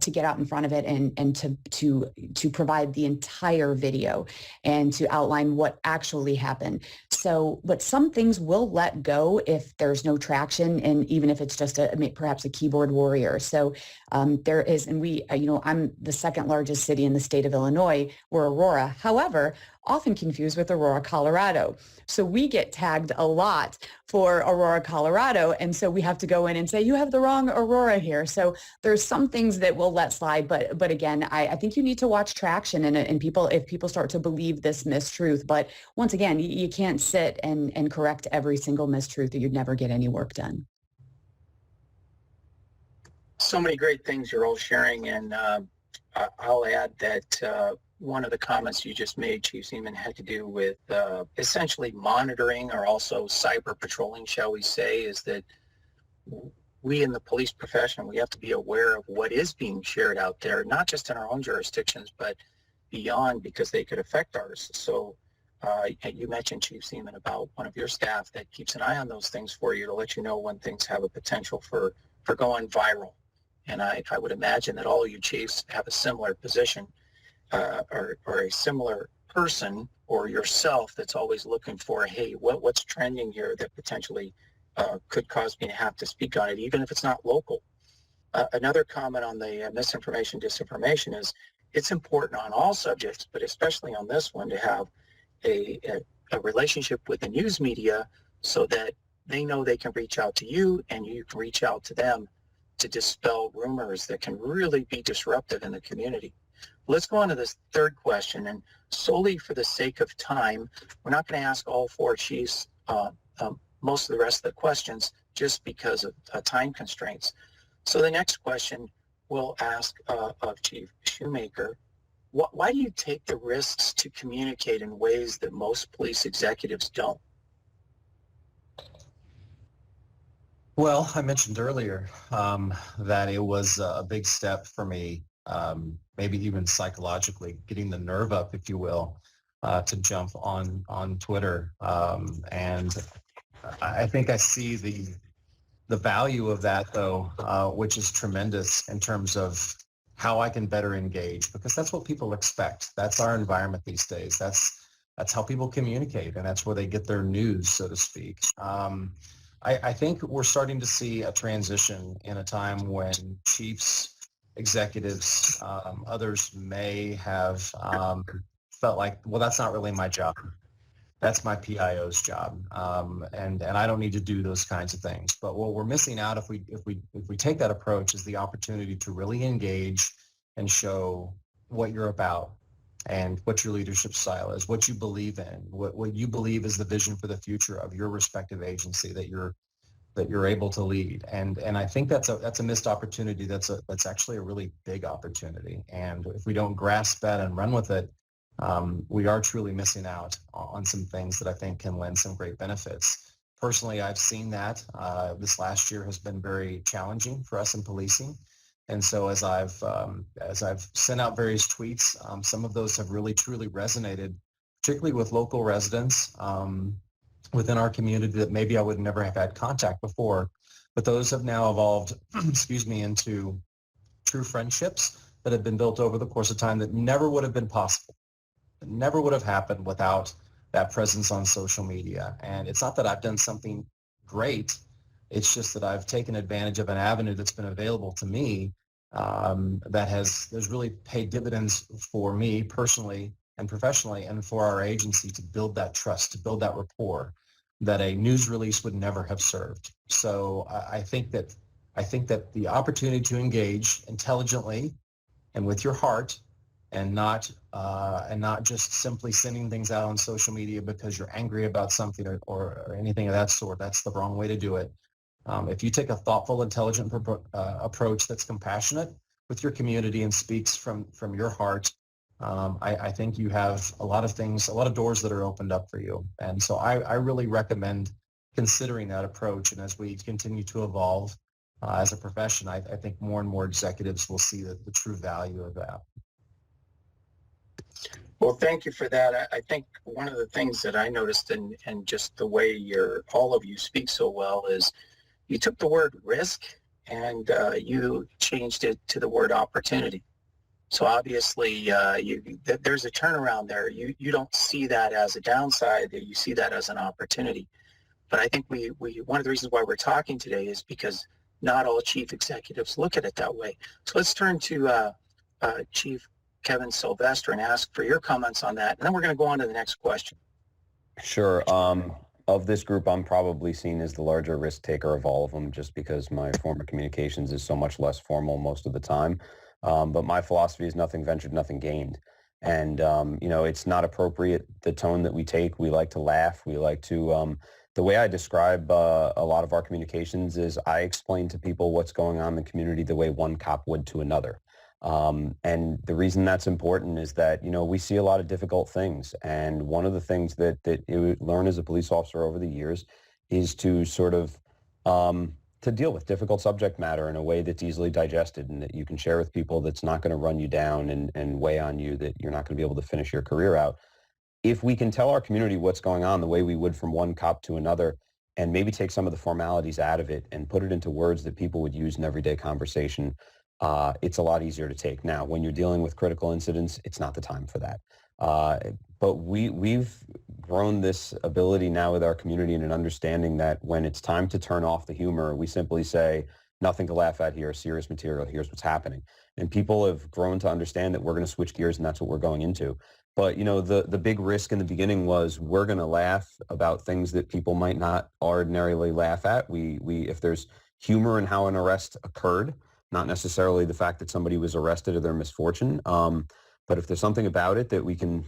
to get out in front of it and to provide the entire video and to outline what actually happened. So, but some things we'll let go if there's no traction, and even if it's just perhaps a keyboard warrior. So there is, and we, I'm the second largest city in the state of Illinois. We're Aurora, however, often confused with Aurora, Colorado. So we get tagged a lot for Aurora, Colorado. And so we have to go in and say, you have the wrong Aurora here. So there's some things that we'll let slide. But again, I think you need to watch traction and people, if people start to believe this mistruth. But once again, you can't sit and correct every single mistruth, that you'd never get any work done. So many great things you're all sharing, and I'll add that one of the comments you just made, Chief Seaman, had to do with essentially monitoring, or also cyber patrolling, shall we say, is that we in the police profession, we have to be aware of what is being shared out there, not just in our own jurisdictions, but beyond, because they could affect ours. So you mentioned, Chief Seaman, about one of your staff that keeps an eye on those things for you to let you know when things have a potential for going viral. And I would imagine that all you chiefs have a similar position or a similar person or yourself that's always looking for, hey, what's trending here that potentially could cause me to have to speak on it, even if it's not local. Another comment on the misinformation, disinformation is it's important on all subjects, but especially on this one, to have a relationship with the news media so that they know they can reach out to you and you can reach out to them to dispel rumors that can really be disruptive in the community. Let's go on to this third question, and solely for the sake of time, we're not going to ask all four chiefs most of the rest of the questions just because of time constraints. So the next question we'll ask of Chief Shoemaker, why do you take the risks to communicate in ways that most police executives don't? Well, I mentioned earlier that it was a big step for me, maybe even psychologically, getting the nerve up, if you will, to jump on Twitter. And I think I see the value of that, though, which is tremendous in terms of how I can better engage, because that's what people expect. That's our environment these days. That's how people communicate, and that's where they get their news, so to speak. I think we're starting to see a transition in a time when chiefs, executives, others may have felt like, well, that's not really my job. That's my PIO's job, and I don't need to do those kinds of things. But what we're missing out if we take that approach is the opportunity to really engage and show what you're about and what your leadership style is, what you believe in, what you believe is the vision for the future of your respective agency that you're able to lead. And I think that's a missed opportunity. That's actually a really big opportunity. And if we don't grasp that and run with it, we are truly missing out on some things that I think can lend some great benefits. Personally, I've seen that this last year has been very challenging for us in policing. And so as I've sent out various tweets, some of those have really truly resonated, particularly with local residents within our community that maybe I would never have had contact before. But those have now evolved, into true friendships that have been built over the course of time that never would have been possible. It never would have happened without that presence on social media. And it's not that I've done something great. It's just that I've taken advantage of an avenue that's been available to me that has really paid dividends for me personally and professionally, and for our agency, to build that trust, to build that rapport that a news release would never have served. So I think that the opportunity to engage intelligently and with your heart, and not just simply sending things out on social media because you're angry about something or anything of that sort. That's the wrong way to do it. If you take a thoughtful, intelligent approach that's compassionate with your community and speaks from your heart, I think you have a lot of doors that are opened up for you. And so I really recommend considering that approach. And as we continue to evolve as a profession, I think more and more executives will see the true value of that. Well, thank you for that. I think one of the things that I noticed and just the way all of you speak so well is you took the word risk and you changed it to the word opportunity. So obviously there's a turnaround there. You don't see that as a downside, you see that as an opportunity. But I think we one of the reasons why we're talking today is because not all chief executives look at it that way. So let's turn to Chief Kevin Sylvester and ask for your comments on that. And then we're going to go on to the next question. Sure. Of this group, I'm probably seen as the larger risk taker of all of them, just because my form of communications is so much less formal most of the time. But my philosophy is nothing ventured, nothing gained. And, it's not appropriate, the tone that we take. We like to laugh. We like to, the way I describe a lot of our communications is I explain to people what's going on in the community the way one cop would to another. And the reason that's important is that, we see a lot of difficult things. And one of the things that you learn as a police officer over the years is to sort of to deal with difficult subject matter in a way that's easily digested and that you can share with people, that's not going to run you down and weigh on you, that you're not going to be able to finish your career out. If we can tell our community what's going on the way we would from one cop to another, and maybe take some of the formalities out of it and put it into words that people would use in everyday conversation, it's a lot easier to take. Now, when you're dealing with critical incidents, it's not the time for that. But we've grown this ability now with our community and an understanding that when it's time to turn off the humor, we simply say, nothing to laugh at here, serious material, here's what's happening. And people have grown to understand that we're going to switch gears, and that's what we're going into. But, the big risk in the beginning was we're going to laugh about things that people might not ordinarily laugh at. If there's humor in how an arrest occurred, not necessarily the fact that somebody was arrested or their misfortune, but if there's something about it that we can,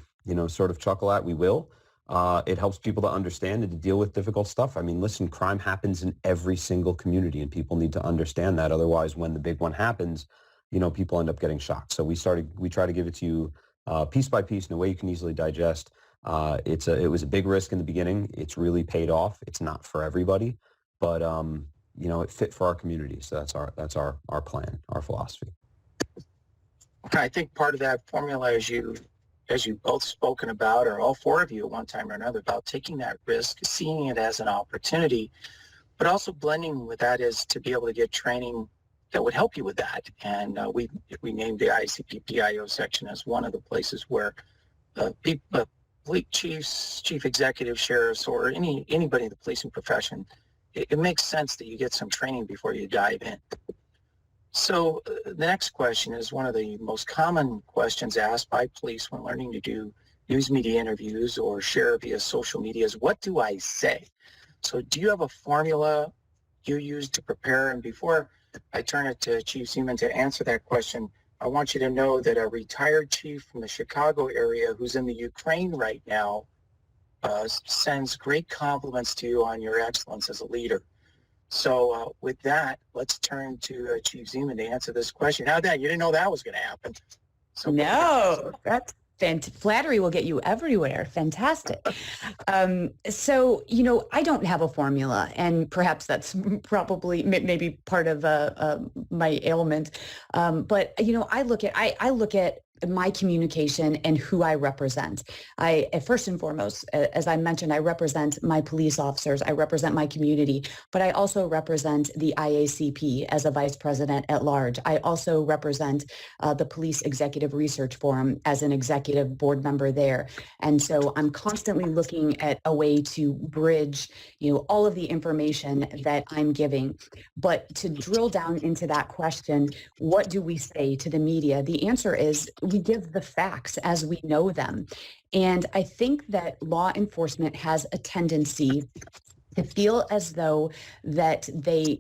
sort of chuckle at, we will. It helps people to understand and to deal with difficult stuff. I mean, listen, crime happens in every single community, and people need to understand that. Otherwise, when the big one happens, people end up getting shocked. So we try to give it to you piece by piece in a way you can easily digest. It was a big risk in the beginning. It's really paid off. It's not for everybody, but it fit for our community. So that's our plan, our philosophy. I think part of that formula, as you both spoken about, or all four of you at one time or another, about taking that risk, seeing it as an opportunity, but also blending with that is to be able to get training that would help you with that. And we named the ICP-PIO section as one of the places where police chiefs, chief executive sheriffs, or anybody in the policing profession, it makes sense that you get some training before you dive in. So the next question is one of the most common questions asked by police when learning to do news media interviews or share via social media is, what do I say? So do you have a formula you use to prepare? And before I turn it to Chief Zeman to answer that question, I want you to know that a retired chief from the Chicago area who's in the Ukraine right now sends great compliments to you on your excellence as a leader. So with that, let's turn to Chief Zeman to answer this question. How'd that? You didn't know that was going to happen. So no, that's flattery will get you everywhere. Fantastic. So, I don't have a formula, and perhaps that's probably maybe part of my ailment. But, I look at my communication and who I represent. First and foremost, as I mentioned, I represent my police officers, I represent my community, but I also represent the IACP as a vice president at large. I also represent the Police Executive Research Forum as an executive board member there. And so I'm constantly looking at a way to bridge, all of the information that I'm giving. But to drill down into that question, what do we say to the media? The answer is we give the facts as we know them. And I think that law enforcement has a tendency to feel as though that they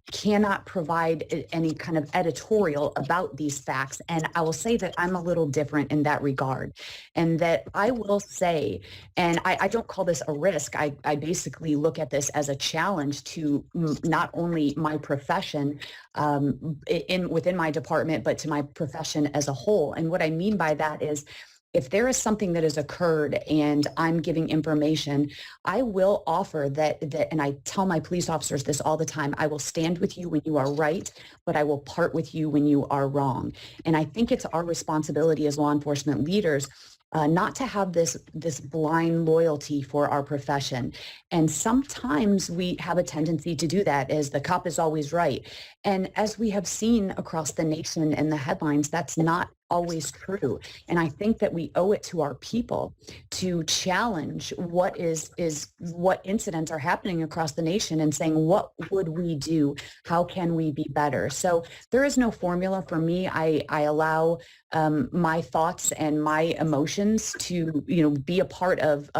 cannot provide any kind of editorial about these facts. And I will say that I'm a little different in that regard, and that I will say, and I don't call this a risk, I basically look at this as a challenge to not only my profession within my department, but to my profession as a whole. And what I mean by that is, if there is something that has occurred and I'm giving information, I will offer that, and I tell my police officers this all the time, I will stand with you when you are right, but I will part with you when you are wrong. And I think it's our responsibility as law enforcement leaders not to have this blind loyalty for our profession. And sometimes we have a tendency to do that, as the cop is always right. And as we have seen across the nation in the headlines, that's not always true. And I think that we owe it to our people to challenge what incidents are happening across the nation and saying, what would we do? How can we be better? So there is no formula for me. I allow my thoughts and my emotions to, be a part of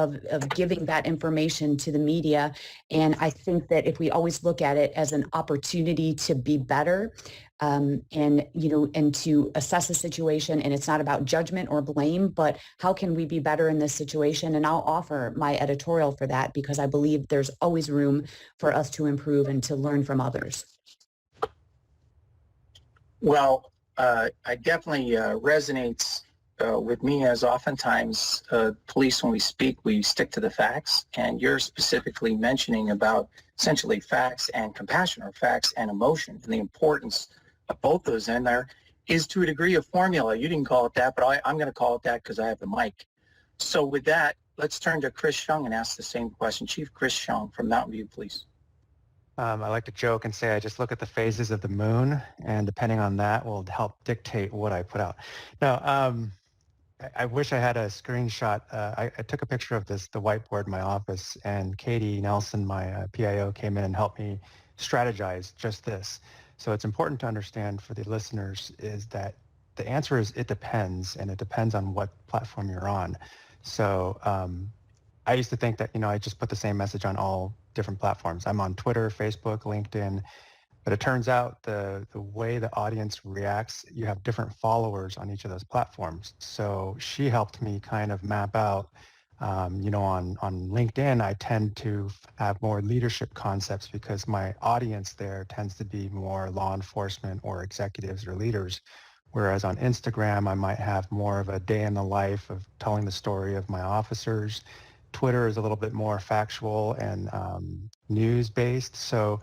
giving that information to the media. And I think that if we always look at it as an opportunity to be better, and to assess a situation, and it's not about judgment or blame, but how can we be better in this situation? And I'll offer my editorial for that, because I believe there's always room for us to improve and to learn from others. Well, I definitely resonates with me, as oftentimes police, when we speak, we stick to the facts, and you're specifically mentioning about essentially facts and compassion, or facts and emotion, and the importance of both those in there is to a degree of formula. You didn't call it that, but I'm going to call it that because I have the mic. So with that, let's turn to Chris Shung and ask the same question. Chief Chris Shung from Mountain View Police. I like to joke and say I just look at the phases of the moon, and depending on that will help dictate what I put out. Now, I wish I had a screenshot. I took a picture of the whiteboard in my office, and Katie Nelson, my PIO, came in and helped me strategize just this. So it's important to understand for the listeners is that the answer is it depends, and it depends on what platform you're on. So I used to think that, I just put the same message on all different platforms. I'm on Twitter, Facebook, LinkedIn, but it turns out the way the audience reacts, you have different followers on each of those platforms. So she helped me kind of map out, on LinkedIn, I tend to have more leadership concepts because my audience there tends to be more law enforcement or executives or leaders. Whereas on Instagram, I might have more of a day in the life of telling the story of my officers. Twitter is a little bit more factual and news-based. So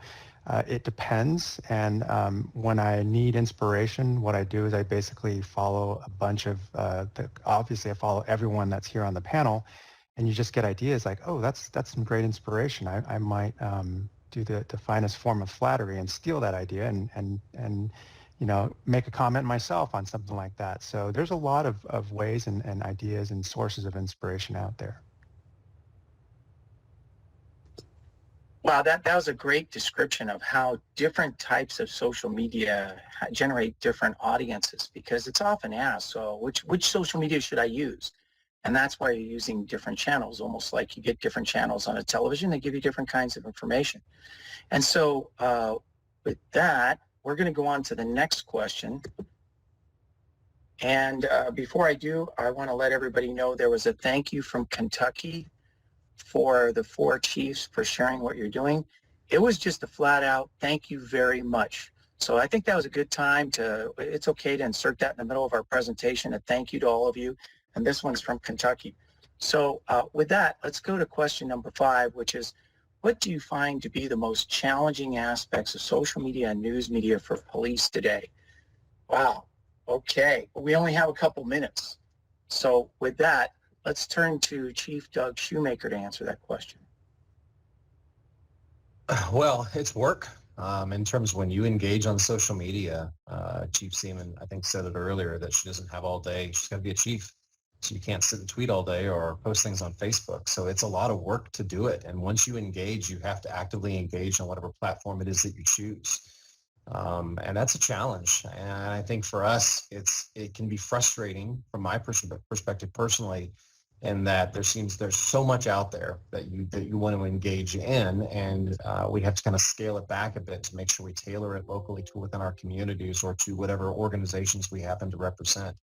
it depends. And when I need inspiration, what I do is I basically follow a bunch of, obviously I follow everyone that's here on the panel, and you just get ideas like, oh, that's some great inspiration. I might do the finest form of flattery and steal that idea and make a comment myself on something like that. So there's a lot of ways and ideas and sources of inspiration out there. Wow, that was a great description of how different types of social media generate different audiences, because it's often asked, so which social media should I use? And that's why you're using different channels, almost like you get different channels on a television, they give you different kinds of information. And so with that, we're going to go on to the next question. And before I do, I want to let everybody know there was a thank you from Kentucky for the 4 chiefs for sharing what you're doing. It was just a flat out thank you very much. So I think that was a good time it's okay to insert that in the middle of our presentation, a thank you to all of you. And this one's from Kentucky. So with that, let's go to question number 5, which is, what do you find to be the most challenging aspects of social media and news media for police today? Wow. Okay, we only have a couple minutes. So with that, let's turn to Chief Doug Shoemaker to answer that question. Well, it's work. In terms of when you engage on social media, Chief Seaman, I think, said it earlier that she doesn't have all day. She's got to be a chief. So you can't sit and tweet all day or post things on Facebook. So it's a lot of work to do it. And once you engage, you have to actively engage on whatever platform it is that you choose. And that's a challenge. And I think for us, it can be frustrating from my perspective personally, in that there's so much out there that you want to engage in, and we have to kind of scale it back a bit to make sure we tailor it locally to within our communities or to whatever organizations we happen to represent.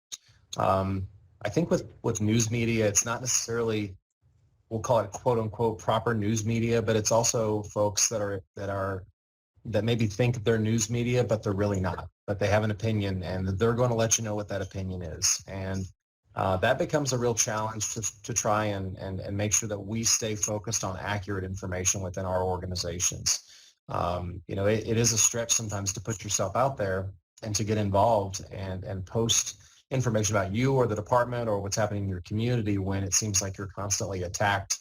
I think with news media, it's not necessarily, we'll call it quote unquote proper news media, but it's also folks that maybe think they're news media, but they're really not, but they have an opinion and they're going to let you know what that opinion is. And that becomes a real challenge to try and make sure that we stay focused on accurate information within our organizations. It is a stretch sometimes to put yourself out there and to get involved and post information about you or the department or what's happening in your community when it seems like you're constantly attacked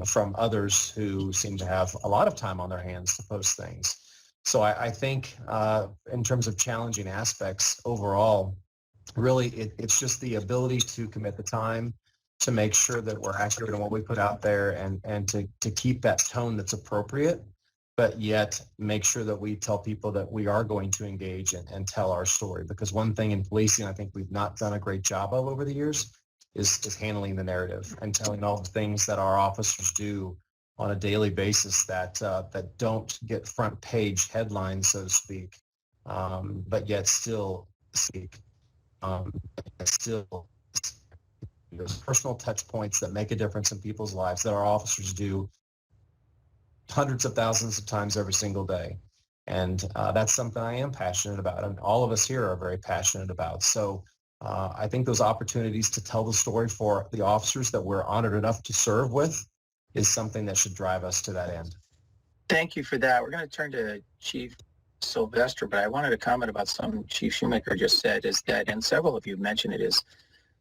from others who seem to have a lot of time on their hands to post things. So I think in terms of challenging aspects overall, really it's just the ability to commit the time to make sure that we're accurate in what we put out there and to keep that tone that's appropriate, but yet make sure that we tell people that we are going to engage and tell our story. Because one thing in policing I think we've not done a great job of over the years is handling the narrative and telling all the things that our officers do on a daily basis that don't get front page headlines, so to speak, but yet still those personal touch points that make a difference in people's lives that our officers do hundreds of thousands of times every single day. And that's something I am passionate about, and all of us here are very passionate about. So I think those opportunities to tell the story for the officers that we're honored enough to serve with is something that should drive us to that end. Thank you for that. We're going to turn to Chief Sylvester, but I wanted to comment about something Chief Shoemaker just said, is that, and several of you mentioned it, is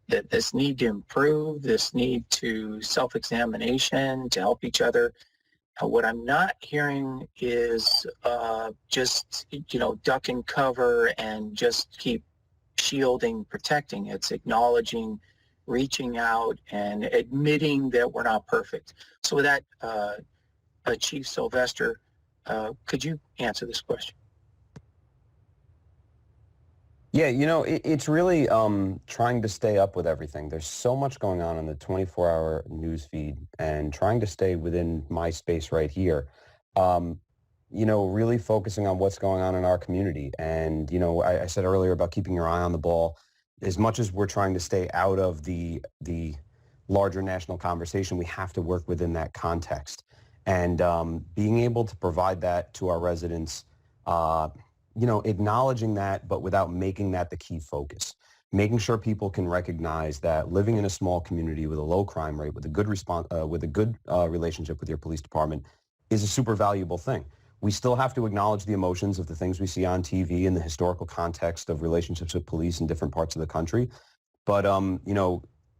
that this need to improve, this need to self-examination, to help each other. What I'm not hearing is just, duck and cover and just keep shielding, protecting. It's acknowledging, reaching out, and admitting that we're not perfect. So with that, Chief Sylvester, could you answer this question? Yeah, it's really trying to stay up with everything. There's so much going on in the 24-hour news feed, and trying to stay within my space right here. Really focusing on what's going on in our community. And, I said earlier about keeping your eye on the ball. As much as we're trying to stay out of the larger national conversation, we have to work within that context. And being able to provide that to our residents, acknowledging that, but without making that the key focus. Making sure people can recognize that living in a small community with a low crime rate, with a good relationship with your police department, is a super valuable thing. We still have to acknowledge the emotions of the things we see on TV and the historical context of relationships with police in different parts of the country. But,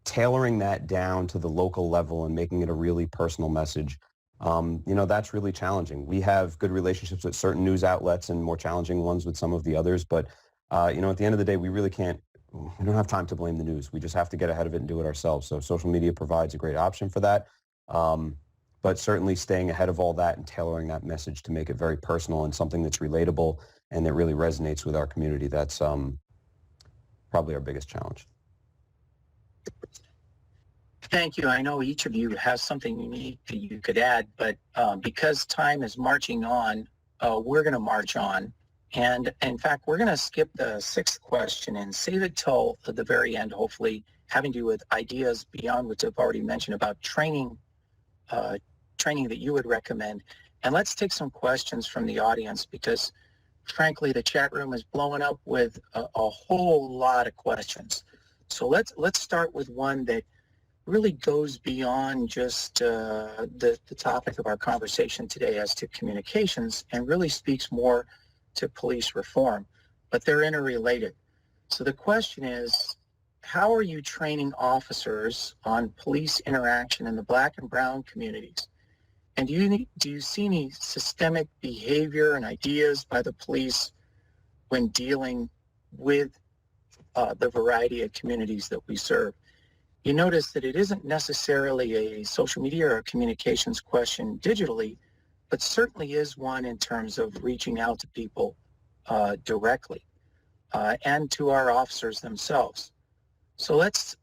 tailoring that down to the local level and making it a really personal message, that's really challenging. We have good relationships with certain news outlets and more challenging ones with some of the others. But, at the end of the day, we don't have time to blame the news. We just have to get ahead of it and do it ourselves. So social media provides a great option for that. But certainly staying ahead of all that and tailoring that message to make it very personal and something that's relatable and that really resonates with our community, that's probably our biggest challenge. Thank you. I know each of you has something unique that you could add, but because time is marching on, we're going to march on. And in fact, we're going to skip the sixth question and save it till the very end, hopefully having to do with ideas beyond what I've already mentioned about training that you would recommend. And let's take some questions from the audience, because frankly, the chat room is blowing up with a whole lot of questions. So let's start with one that really goes beyond just the topic of our conversation today as to communications, and really speaks more to police reform, but they're interrelated. So the question is, how are you training officers on police interaction in the Black and brown communities? And do you see any systemic behavior and ideas by the police when dealing with the variety of communities that we serve? You notice that it isn't necessarily a social media or a communications question digitally, but certainly is one in terms of reaching out to people directly and to our officers themselves. So let's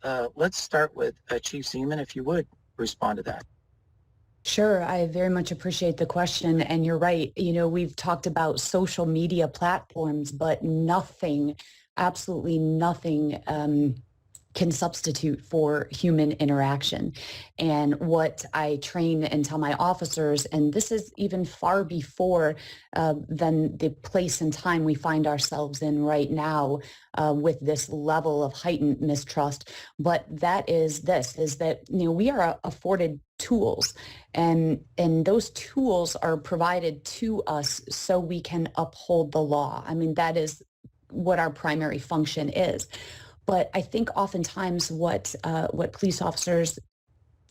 start with Chief Zeman, if you would respond to that. Sure, I very much appreciate the question. And you're right. You know, we've talked about social media platforms, but nothing, absolutely nothing can substitute for human interaction. And what I train and tell my officers, and this is even far before than the place and time we find ourselves in right now with this level of heightened mistrust, but that is that, you know, we are afforded tools, and those tools are provided to us so we can uphold the law. I mean, that is what our primary function is. But I think oftentimes what police officers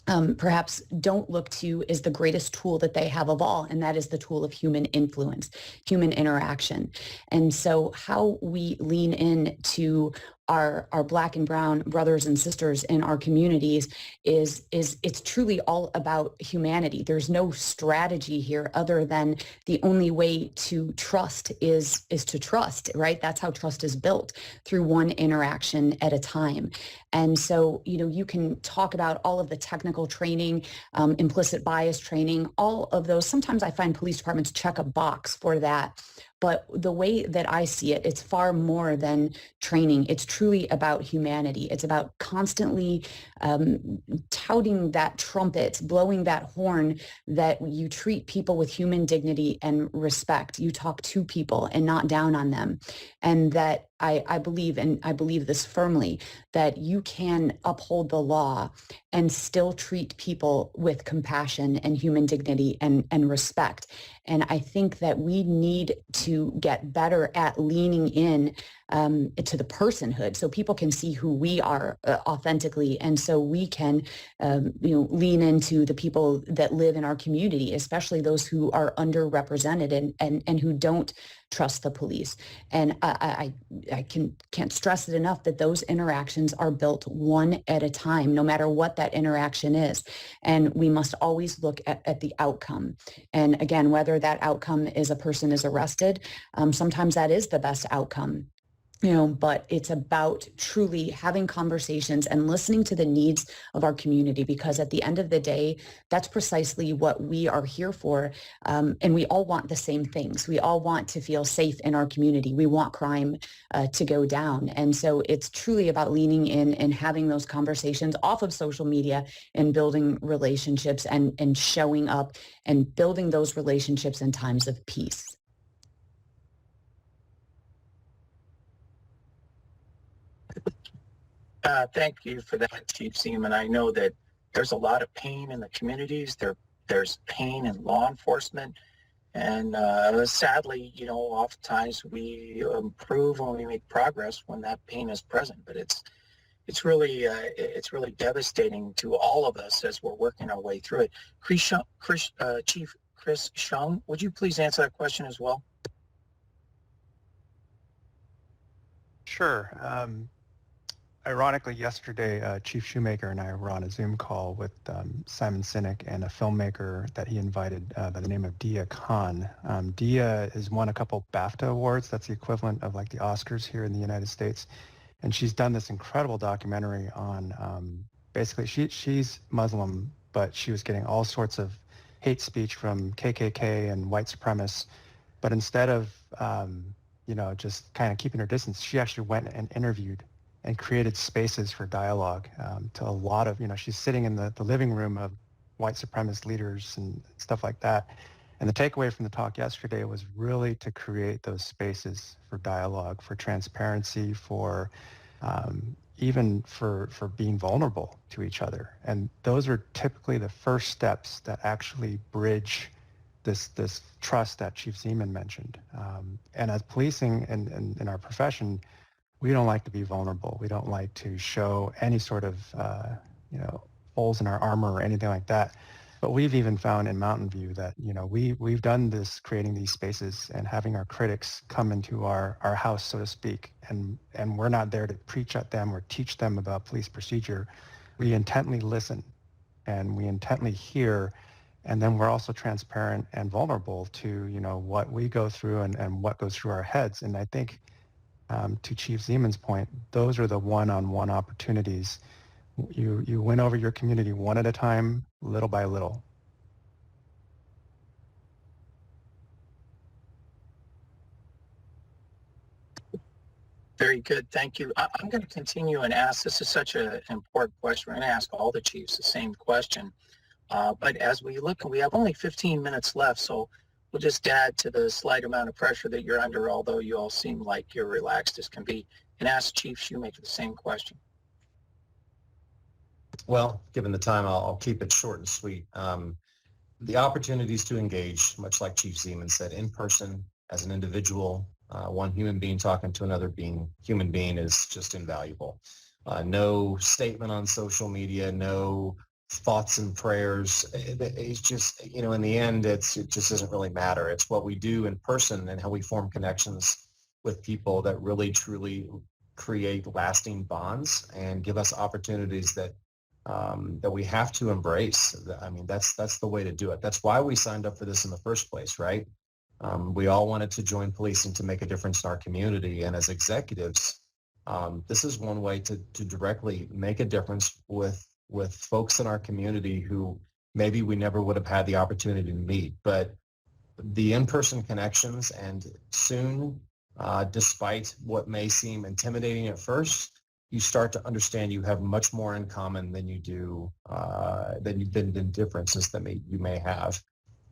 perhaps don't look to is the greatest tool that they have of all, and that is the tool of human influence, human interaction. And so how we lean in to our Black and brown brothers and sisters in our communities is it's truly all about humanity. There's no strategy here other than the only way to trust is to trust, right? That's how trust is built, through one interaction at a time. And so, you know, you can talk about all of the technical training, implicit bias training, all of those. Sometimes I find police departments check a box for that. But the way that I see it, it's far more than training. It's truly about humanity. It's about constantly touting that trumpet, blowing that horn, that you treat people with human dignity and respect. You talk to people and not down on them. And that I believe, and I believe this firmly, that you can uphold the law and still treat people with compassion and human dignity and respect. And I think that we need to get better at leaning in to the personhood, so people can see who we are authentically, and so we can, lean into the people that live in our community, especially those who are underrepresented and who don't trust the police. And I can't stress it enough that those interactions are built one at a time, no matter what that interaction is. And we must always look at the outcome. And again, whether that outcome is a person is arrested, sometimes that is the best outcome. But it's about truly having conversations and listening to the needs of our community, because at the end of the day, that's precisely what we are here for. And we all want the same things. We all want to feel safe in our community. We want crime to go down. And so it's truly about leaning in and having those conversations off of social media and building relationships and showing up and building those relationships in times of peace. Thank you for that, Chief Seaman. I know that there's a lot of pain in the communities. There's pain in law enforcement. And sadly, oftentimes we improve when we make progress when that pain is present. But it's really devastating to all of us as we're working our way through it. Chief Chris Shung, would you please answer that question as well? Sure. Ironically, yesterday, Chief Shoemaker and I were on a Zoom call with Simon Sinek and a filmmaker that he invited by the name of Dia Khan. Dia has won a couple BAFTA awards. That's the equivalent of like the Oscars here in the United States. And she's done this incredible documentary on basically she's Muslim, but she was getting all sorts of hate speech from KKK and white supremacists. But instead of, just kind of keeping her distance, she actually went and interviewed and created spaces for dialogue to a lot of, she's sitting in the living room of white supremacist leaders and stuff like that. And the takeaway from the talk yesterday was really to create those spaces for dialogue, for transparency, for even for being vulnerable to each other. And those are typically the first steps that actually bridge this trust that Chief Zeman mentioned. And as policing in our profession, we don't like to be vulnerable. We don't like to show any sort of, holes in our armor or anything like that. But we've even found in Mountain View that, we've done this, creating these spaces and having our critics come into our house, so to speak. And we're not there to preach at them or teach them about police procedure. We intently listen and we intently hear. And then we're also transparent and vulnerable to, what we go through and what goes through our heads. And I think, to Chief Zeman's point, those are the one-on-one opportunities. You win over your community one at a time, little by little. Very good. Thank you. I'm going to continue and ask, this is such an important question. We're going to ask all the chiefs the same question. But as we look, we have only 15 minutes left, so we'll just add to the slight amount of pressure that you're under, although you all seem like you're relaxed as can be, and ask Chief Shoemaker the same question. Well, given the time, I'll keep it short and sweet. The opportunities to engage, much like Chief Zeman said, in person as an individual, one human being talking to another human being is just invaluable. No statement on social media, no thoughts and prayers. It's just, in the end, it just doesn't really matter. It's what we do in person and how we form connections with people that really, truly create lasting bonds and give us opportunities that we have to embrace. I mean, that's the way to do it. That's why we signed up for this in the first place, right? We all wanted to join policing to make a difference in our community. And as executives, this is one way to directly make a difference with folks in our community who maybe we never would have had the opportunity to meet. But the in-person connections, and soon, despite what may seem intimidating at first, you start to understand you have much more in common than you do, than differences that you may have.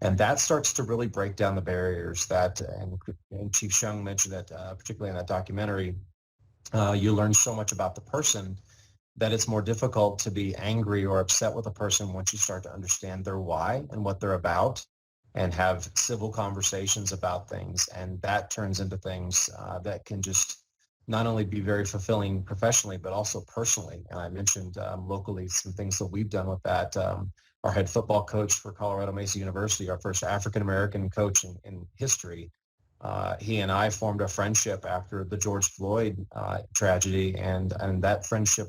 And that starts to really break down the barriers that, and Chief Shung mentioned that, particularly in that documentary, you learn so much about the person that it's more difficult to be angry or upset with a person once you start to understand their why and what they're about, and have civil conversations about things. And that turns into things that can just not only be very fulfilling professionally, but also personally. And I mentioned locally some things that we've done with that. Our head football coach for Colorado Mesa University, our first African-American coach in history, he and I formed a friendship after the George Floyd tragedy, and that friendship,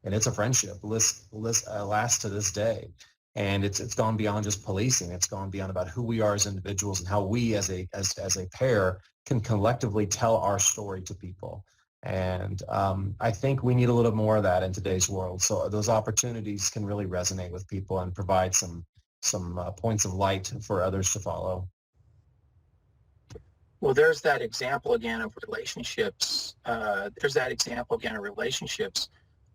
and it's a friendship, lasts to this day. And it's gone beyond just policing. It's gone beyond about who we are as individuals and how we as a pair can collectively tell our story to people. And I think we need a little more of that in today's world. So those opportunities can really resonate with people and provide some points of light for others to follow. Well, there's that example again of relationships.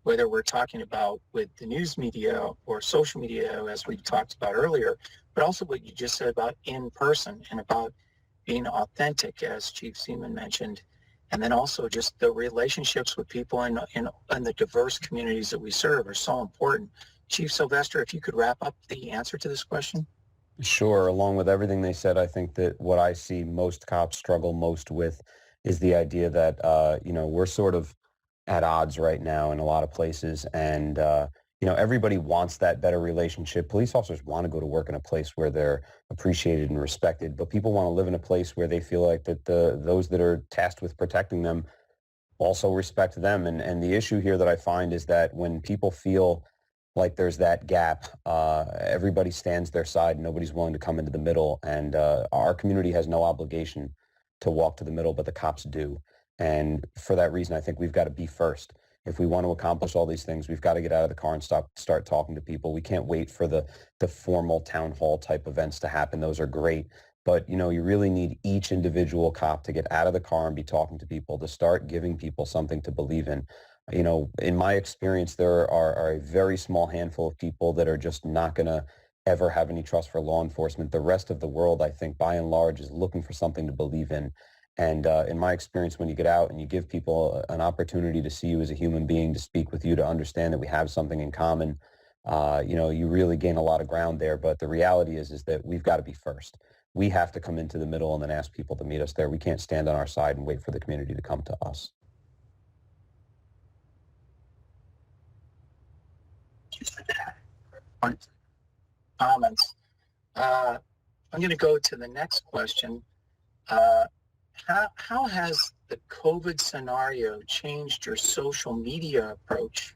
Whether we're talking about with the news media or social media, as we talked about earlier, but also what you just said about in person and about being authentic, as Chief Zeman mentioned, and then also just the relationships with people in the diverse communities that we serve are so important. Chief Sylvester, if you could wrap up the answer to this question. Sure. Along with everything they said, I think that what I see most cops struggle most with is the idea that, we're sort of at odds right now in a lot of places. And, everybody wants that better relationship. Police officers want to go to work in a place where they're appreciated and respected, but people want to live in a place where they feel like that those that are tasked with protecting them also respect them. And the issue here that I find is that when people feel like there's that gap, everybody stands their side. Nobody's willing to come into the middle. And our community has no obligation to walk to the middle, but the cops do. And for that reason, I think we've got to be first. If we want to accomplish all these things, we've got to get out of the car and start talking to people. We can't wait for the formal town hall type events to happen. Those are great. But, you really need each individual cop to get out of the car and be talking to people, to start giving people something to believe in. In my experience, there are a very small handful of people that are just not going to ever have any trust for law enforcement. The rest of the world, I think, by and large, is looking for something to believe in. And in my experience, when you get out and you give people an opportunity to see you as a human being, to speak with you, to understand that we have something in common, you really gain a lot of ground there. But the reality is that we've got to be first. We have to come into the middle and then ask people to meet us there. We can't stand on our side and wait for the community to come to us. you for that. Comments. I'm going to go to the next question. How has the COVID scenario changed your social media approach,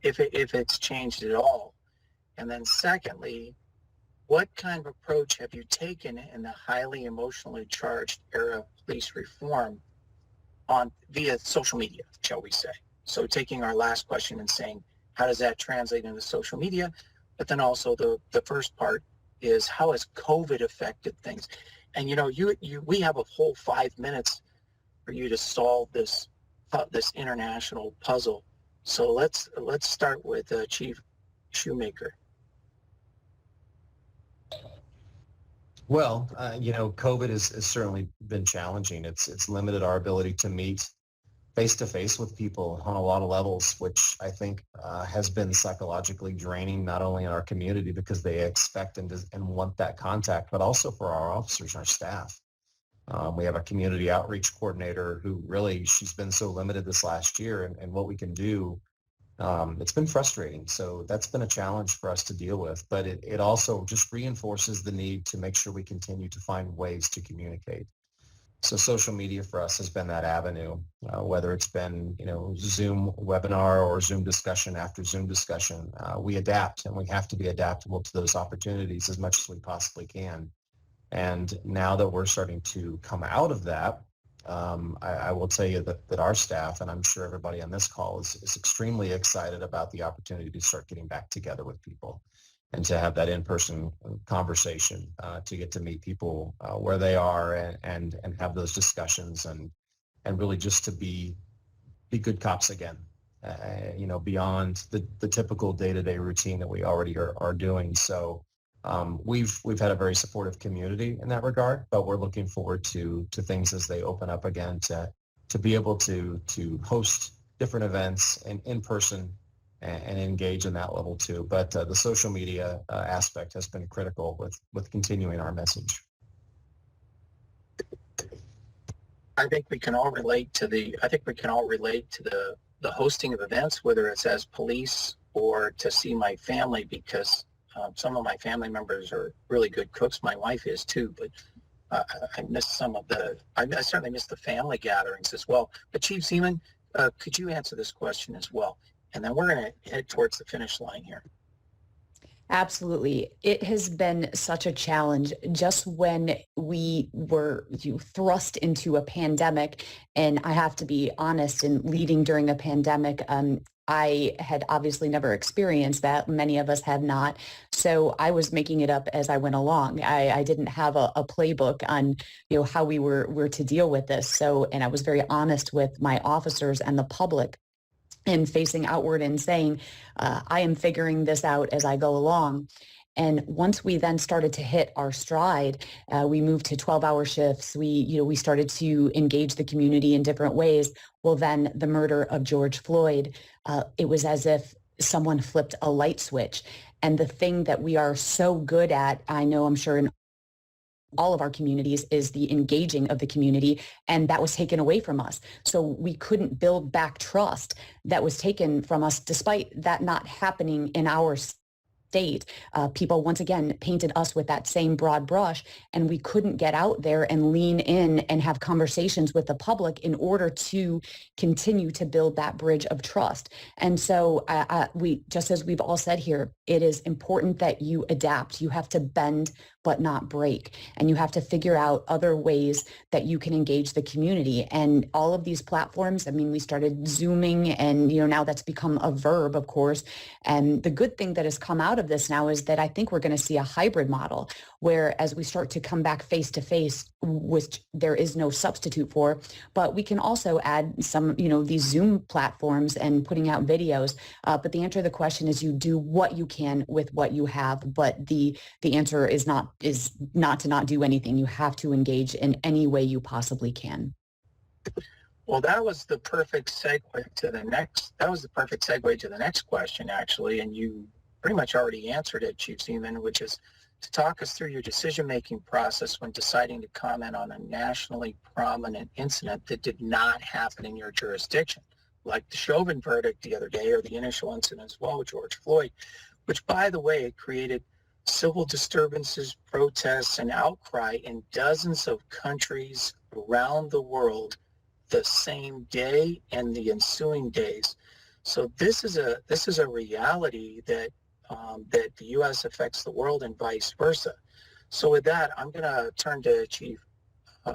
if it's changed at all? And then secondly, what kind of approach have you taken in the highly emotionally charged era of police reform via social media, shall we say? So taking our last question and saying, how does that translate into social media? But then also the first part is, how has COVID affected things? And we have a whole 5 minutes for you to solve this international puzzle. So let's start with Chief Shoemaker. Well, COVID has certainly been challenging. It's limited our ability to meet face-to-face with people on a lot of levels, which I think has been psychologically draining, not only in our community because they expect and want that contact, but also for our officers and our staff. We have a community outreach coordinator who she's been so limited this last year and what we can do. It's been frustrating. So that's been a challenge for us to deal with, but it also just reinforces the need to make sure we continue to find ways to communicate. So social media for us has been that avenue, whether it's been, Zoom webinar or Zoom discussion after Zoom discussion. We adapt, and we have to be adaptable to those opportunities as much as we possibly can. And now that we're starting to come out of that, I will tell you that our staff, and I'm sure everybody on this call, is extremely excited about the opportunity to start getting back together with people and to have that in-person conversation, to get to meet people where they are and have those discussions and really just to be good cops again, beyond the typical day-to-day routine that we already are doing. So we've had a very supportive community in that regard, but we're looking forward to things as they open up again to be able to host different events and in person and engage in that level too. But the social media aspect has been critical with continuing our message. I think we can all relate to the hosting of events, whether it's as police or to see my family, because some of my family members are really good cooks. My wife is too, but I missed I certainly missed the family gatherings as well. But Chief Seaman, could you answer this question as well? And then we're going to head towards the finish line here. Absolutely. It has been such a challenge just when we were thrust into a pandemic. And I have to be honest, in leading during a pandemic, I had obviously never experienced that. Many of us have not. So I was making it up as I went along. I didn't have a playbook on, how we were to deal with this. So, and I was very honest with my officers and the public, and facing outward and saying, I am figuring this out as I go along. And once we then started to hit our stride, we moved to 12-hour shifts. We started to engage the community in different ways. Well, then the murder of George Floyd, it was as if someone flipped a light switch. And the thing that we are so good at, I know I'm sure in all of our communities, is the engaging of the community, and that was taken away from us. So we couldn't build back trust that was taken from us, despite that not happening in our state. People once again painted us with that same broad brush, and we couldn't get out there and lean in and have conversations with the public in order to continue to build that bridge of trust. And so we, just as we've all said here, it is important that you adapt. You have to bend but not break. And you have to figure out other ways that you can engage the community. And all of these platforms, I mean, we started Zooming, and now that's become a verb, of course. And the good thing that has come out of this now is that I think we're going to see a hybrid model where, as we start to come back face to face, which there is no substitute for, but we can also add some, these Zoom platforms and putting out videos. But the answer to the question is, you do what you can with what you have. But the answer is not to not do anything. You have to engage in any way you possibly can. Well, that was the perfect segue to the next question, actually, and you pretty much already answered it, Chief Seaman, which is to talk us through your decision-making process when deciding to comment on a nationally prominent incident that did not happen in your jurisdiction. like the Chauvin verdict the other day, or the initial incident as well with George Floyd, which, by the way, created civil disturbances, protests, and outcry in dozens of countries around the world the same day and the ensuing days. So this is a reality that that the U.S. affects the world and vice versa. So with that, I'm going to turn to Chief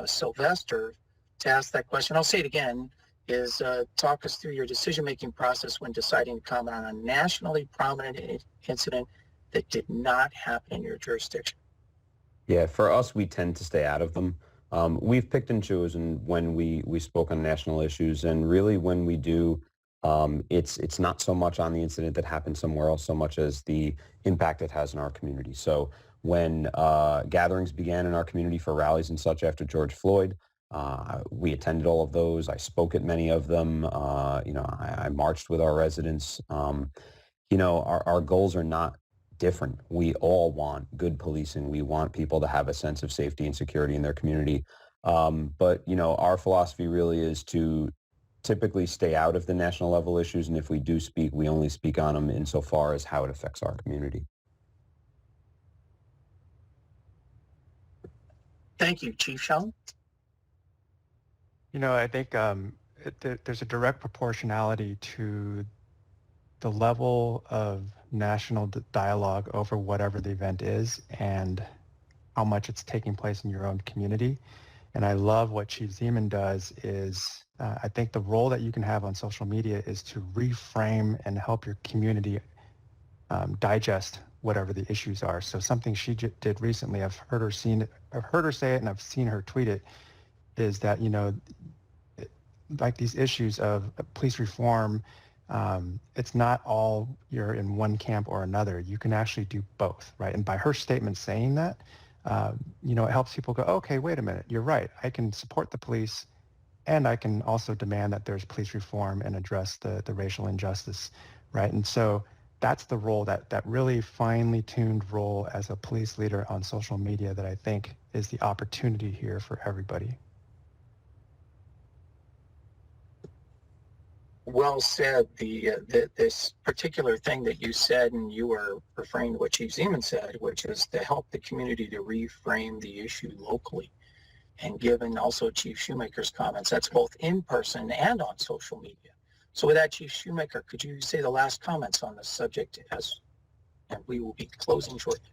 Sylvester to ask that question. I'll say it again, is talk us through your decision-making process when deciding to comment on a nationally prominent incident that did not happen in your jurisdiction. Yeah, for us, we tend to stay out of them. We've picked and chosen when we spoke on national issues, and really when we do, it's not so much on the incident that happened somewhere else, so much as the impact it has in our community. So when gatherings began in our community for rallies and such after George Floyd, we attended all of those. I spoke at many of them. I marched with our residents. Our goals are not different. We all want good policing. We want people to have a sense of safety and security in their community. But our philosophy really is to typically stay out of the national level issues. And if we do speak, we only speak on them insofar as how it affects our community. Thank you, Chief Shum. I think there's a direct proportionality to the level of national dialogue over whatever the event is and how much it's taking place in your own community. And I love what Chief Zeman does is I think the role that you can have on social media is to reframe and help your community digest whatever the issues are. So something she did recently, I've heard her say it and I've seen her tweet it, is that, like these issues of police reform, it's not all you're in one camp or another. You can actually do both, right? And by her statement saying that, it helps people go, okay, wait a minute, you're right. I can support the police and I can also demand that there's police reform and address the racial injustice, right? And so that's the role, that really finely tuned role as a police leader on social media that I think is the opportunity here for everybody. Well said. This particular thing that you said, and you were referring to what Chief Zeman said, which is to help the community to reframe the issue locally. And given also Chief Shoemaker's comments, that's both in person and on social media. So with that, Chief Shoemaker, could you say the last comments on this subject and we will be closing shortly.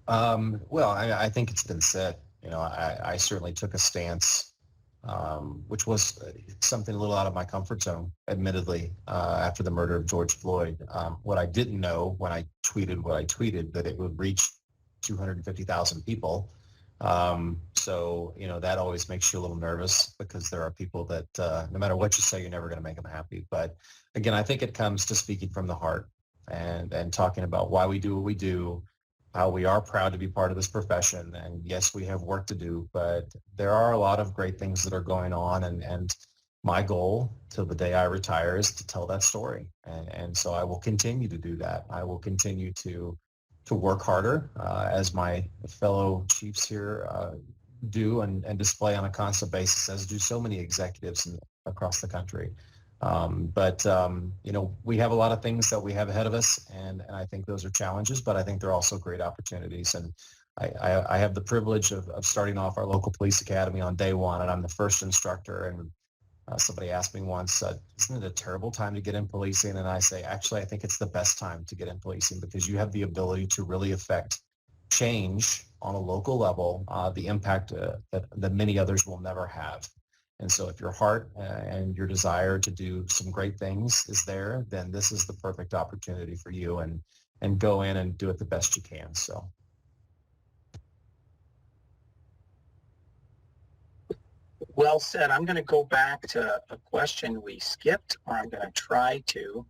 Well, I think it's been said. I certainly took a stance, which was something a little out of my comfort zone, admittedly, after the murder of George Floyd. What I didn't know when I tweeted what I tweeted, that it would reach 250,000 people. So that always makes you a little nervous, because there are people that no matter what you say, you're never going to make them happy. But again, I think it comes to speaking from the heart and talking about why we do what we do, how we are proud to be part of this profession. And yes, we have work to do, but there are a lot of great things that are going on. And my goal till the day I retire is to tell that story. And so I will continue to do that. I will continue to work harder, as my fellow chiefs here do and display on a constant basis, as do so many executives across the country. But we have a lot of things that we have ahead of us, and I think those are challenges, but I think they're also great opportunities. And I have the privilege of starting off our local police academy on day one, and I'm the first instructor. And somebody asked me once, isn't it a terrible time to get in policing? And I say, actually, I think it's the best time to get in policing, because you have the ability to really affect change on a local level, the impact that many others will never have. And so if your heart and your desire to do some great things is there, then this is the perfect opportunity for you, and go in and do it the best you can. So. Well said. I'm going to go back to a question we skipped, or I'm going to try to.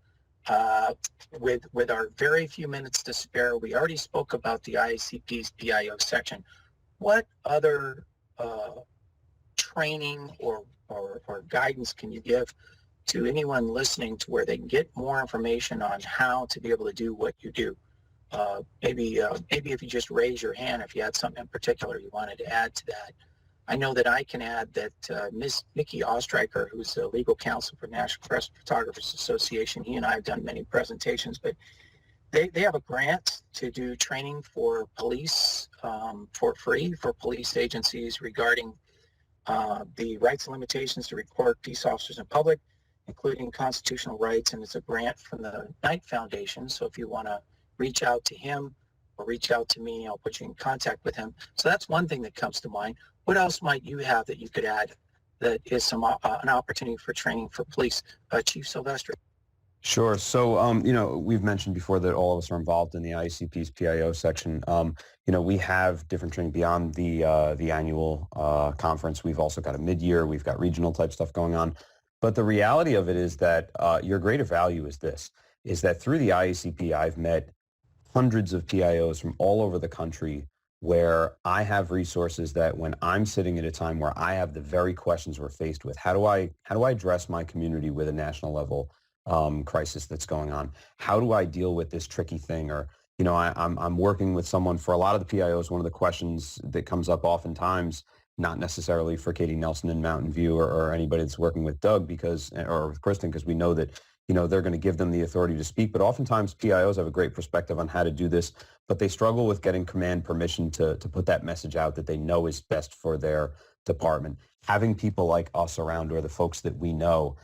With our very few minutes to spare, we already spoke about the ICP's PIO section. What other training or guidance can you give to anyone listening to where they can get more information on how to be able to do what you do? Maybe if you just raise your hand if you had something in particular you wanted to add to that. I know that I can add that Ms. Nikki Ostreicher, who's a legal counsel for National Press Photographers Association, he and I have done many presentations, but they have a grant to do training for police for free for police agencies regarding the rights and limitations to record peace officers in public, including constitutional rights, and it's a grant from the Knight Foundation. So if you want to reach out to him or reach out to me, I'll put you in contact with him. So that's one thing that comes to mind. What else might you have that you could add that is some an opportunity for training for police? Chief Sylvester. Sure. So, we've mentioned before that all of us are involved in the ICP's PIO section. We have different training beyond the annual conference. We've also got a mid-year. We've got regional type stuff going on. But the reality of it is that your greater value is that through the IACP, I've met hundreds of PIOs from all over the country where I have resources that when I'm sitting at a time where I have the very questions we're faced with, how do I address my community with a national level crisis that's going on? How do I deal with this tricky thing? Or, I'm working with someone for a lot of the PIOs. One of the questions that comes up oftentimes, not necessarily for Katie Nelson in Mountain View or anybody that's working with Doug or with Kristen, because we know that, they're going to give them the authority to speak. But oftentimes PIOs have a great perspective on how to do this, but they struggle with getting command permission to put that message out that they know is best for their department. Having people like us around, or the folks that we know,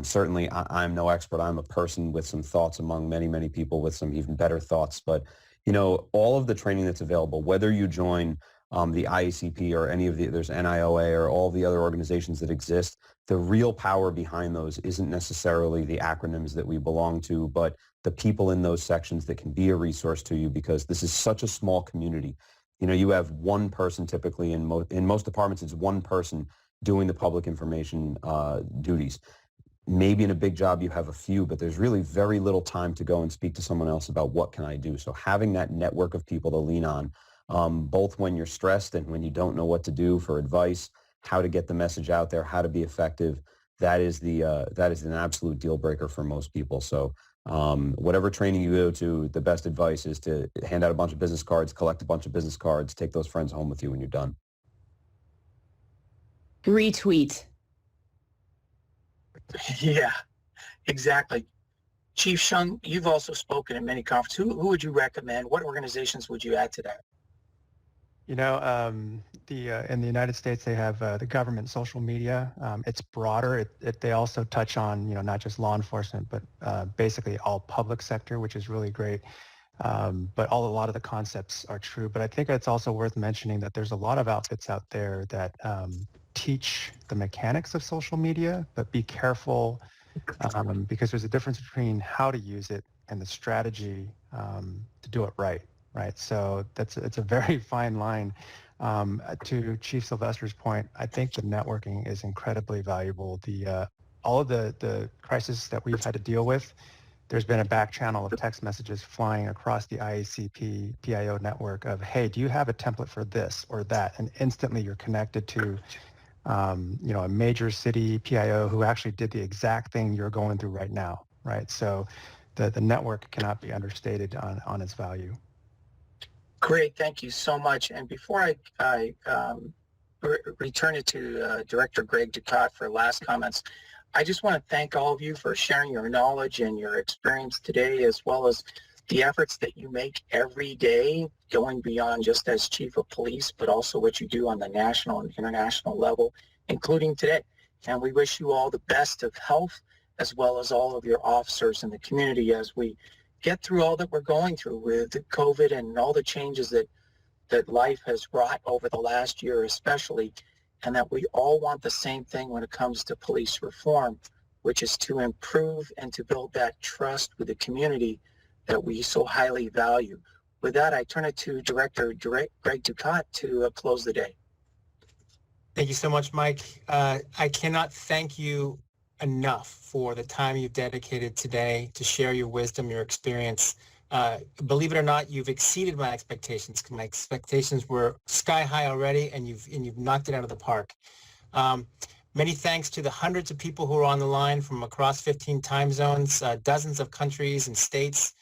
certainly I'm no expert. I'm a person with some thoughts among many, many people with some even better thoughts. But, all of the training that's available, whether you join the IACP or any of there's NIOA or all the other organizations that exist, the real power behind those isn't necessarily the acronyms that we belong to, but the people in those sections that can be a resource to you, because this is such a small community. You have one person typically in most departments. It's one person doing the public information duties. Maybe in a big job you have a few, but there's really very little time to go and speak to someone else about what can I do. So having that network of people to lean on, both when you're stressed and when you don't know what to do for advice, how to get the message out there, how to be effective, that is an absolute deal breaker for most people. So whatever training you go to, the best advice is to hand out a bunch of business cards, collect a bunch of business cards, take those friends home with you when you're done. Retweet. Yeah, exactly. Chief Shung, you've also spoken at many conferences. Who would you recommend? What organizations would you add to that? In the United States, they have the government social media. It's broader. They also touch on, not just law enforcement, but basically all public sector, which is really great. But a lot of the concepts are true. But I think it's also worth mentioning that there's a lot of outfits out there that teach the mechanics of social media, but be careful because there's a difference between how to use it and the strategy to do it right. Right. So it's a very fine line. To Chief Sylvester's point, I think the networking is incredibly valuable. All of the crises that we've had to deal with, there's been a back channel of text messages flying across the IACP PIO network of, hey, do you have a template for this or that? And instantly you're connected to a major city PIO who actually did the exact thing you're going through right now. Right. So the network cannot be understated on its value. Great, thank you so much. And before I return it to Director Greg Ducat for last comments, I just want to thank all of you for sharing your knowledge and your experience today, as well as the efforts that you make every day, going beyond just as Chief of Police, but also what you do on the national and international level, including today. And we wish you all the best of health, as well as all of your officers in the community as we get through all that we're going through with COVID and all the changes that life has brought over the last year especially, and that we all want the same thing when it comes to police reform, which is to improve and to build that trust with the community that we so highly value. With that, I turn it to Director Greg Ducat to close the day. Thank you so much, Mike. I cannot thank you enough for the time you've dedicated today to share your wisdom, your experience. Believe it or not, you've exceeded my expectations. My expectations were sky high already, and you've knocked it out of the park. Many thanks to the hundreds of people who are on the line from across 15 time zones, dozens of countries and states.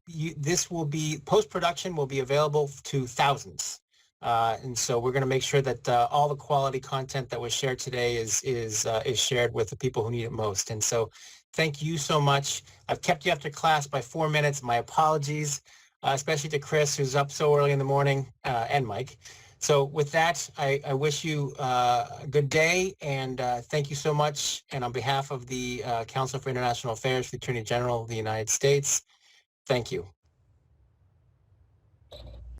This will be, post-production will be available to thousands. And so we're going to make sure that all the quality content that was shared today is shared with the people who need it most. And so thank you so much. I've kept you after class by 4 minutes. My apologies, especially to Chris, who's up so early in the morning, and Mike. So with that, I wish you a good day, and thank you so much. And on behalf of the Council for International Affairs, the Attorney General of the United States, thank you.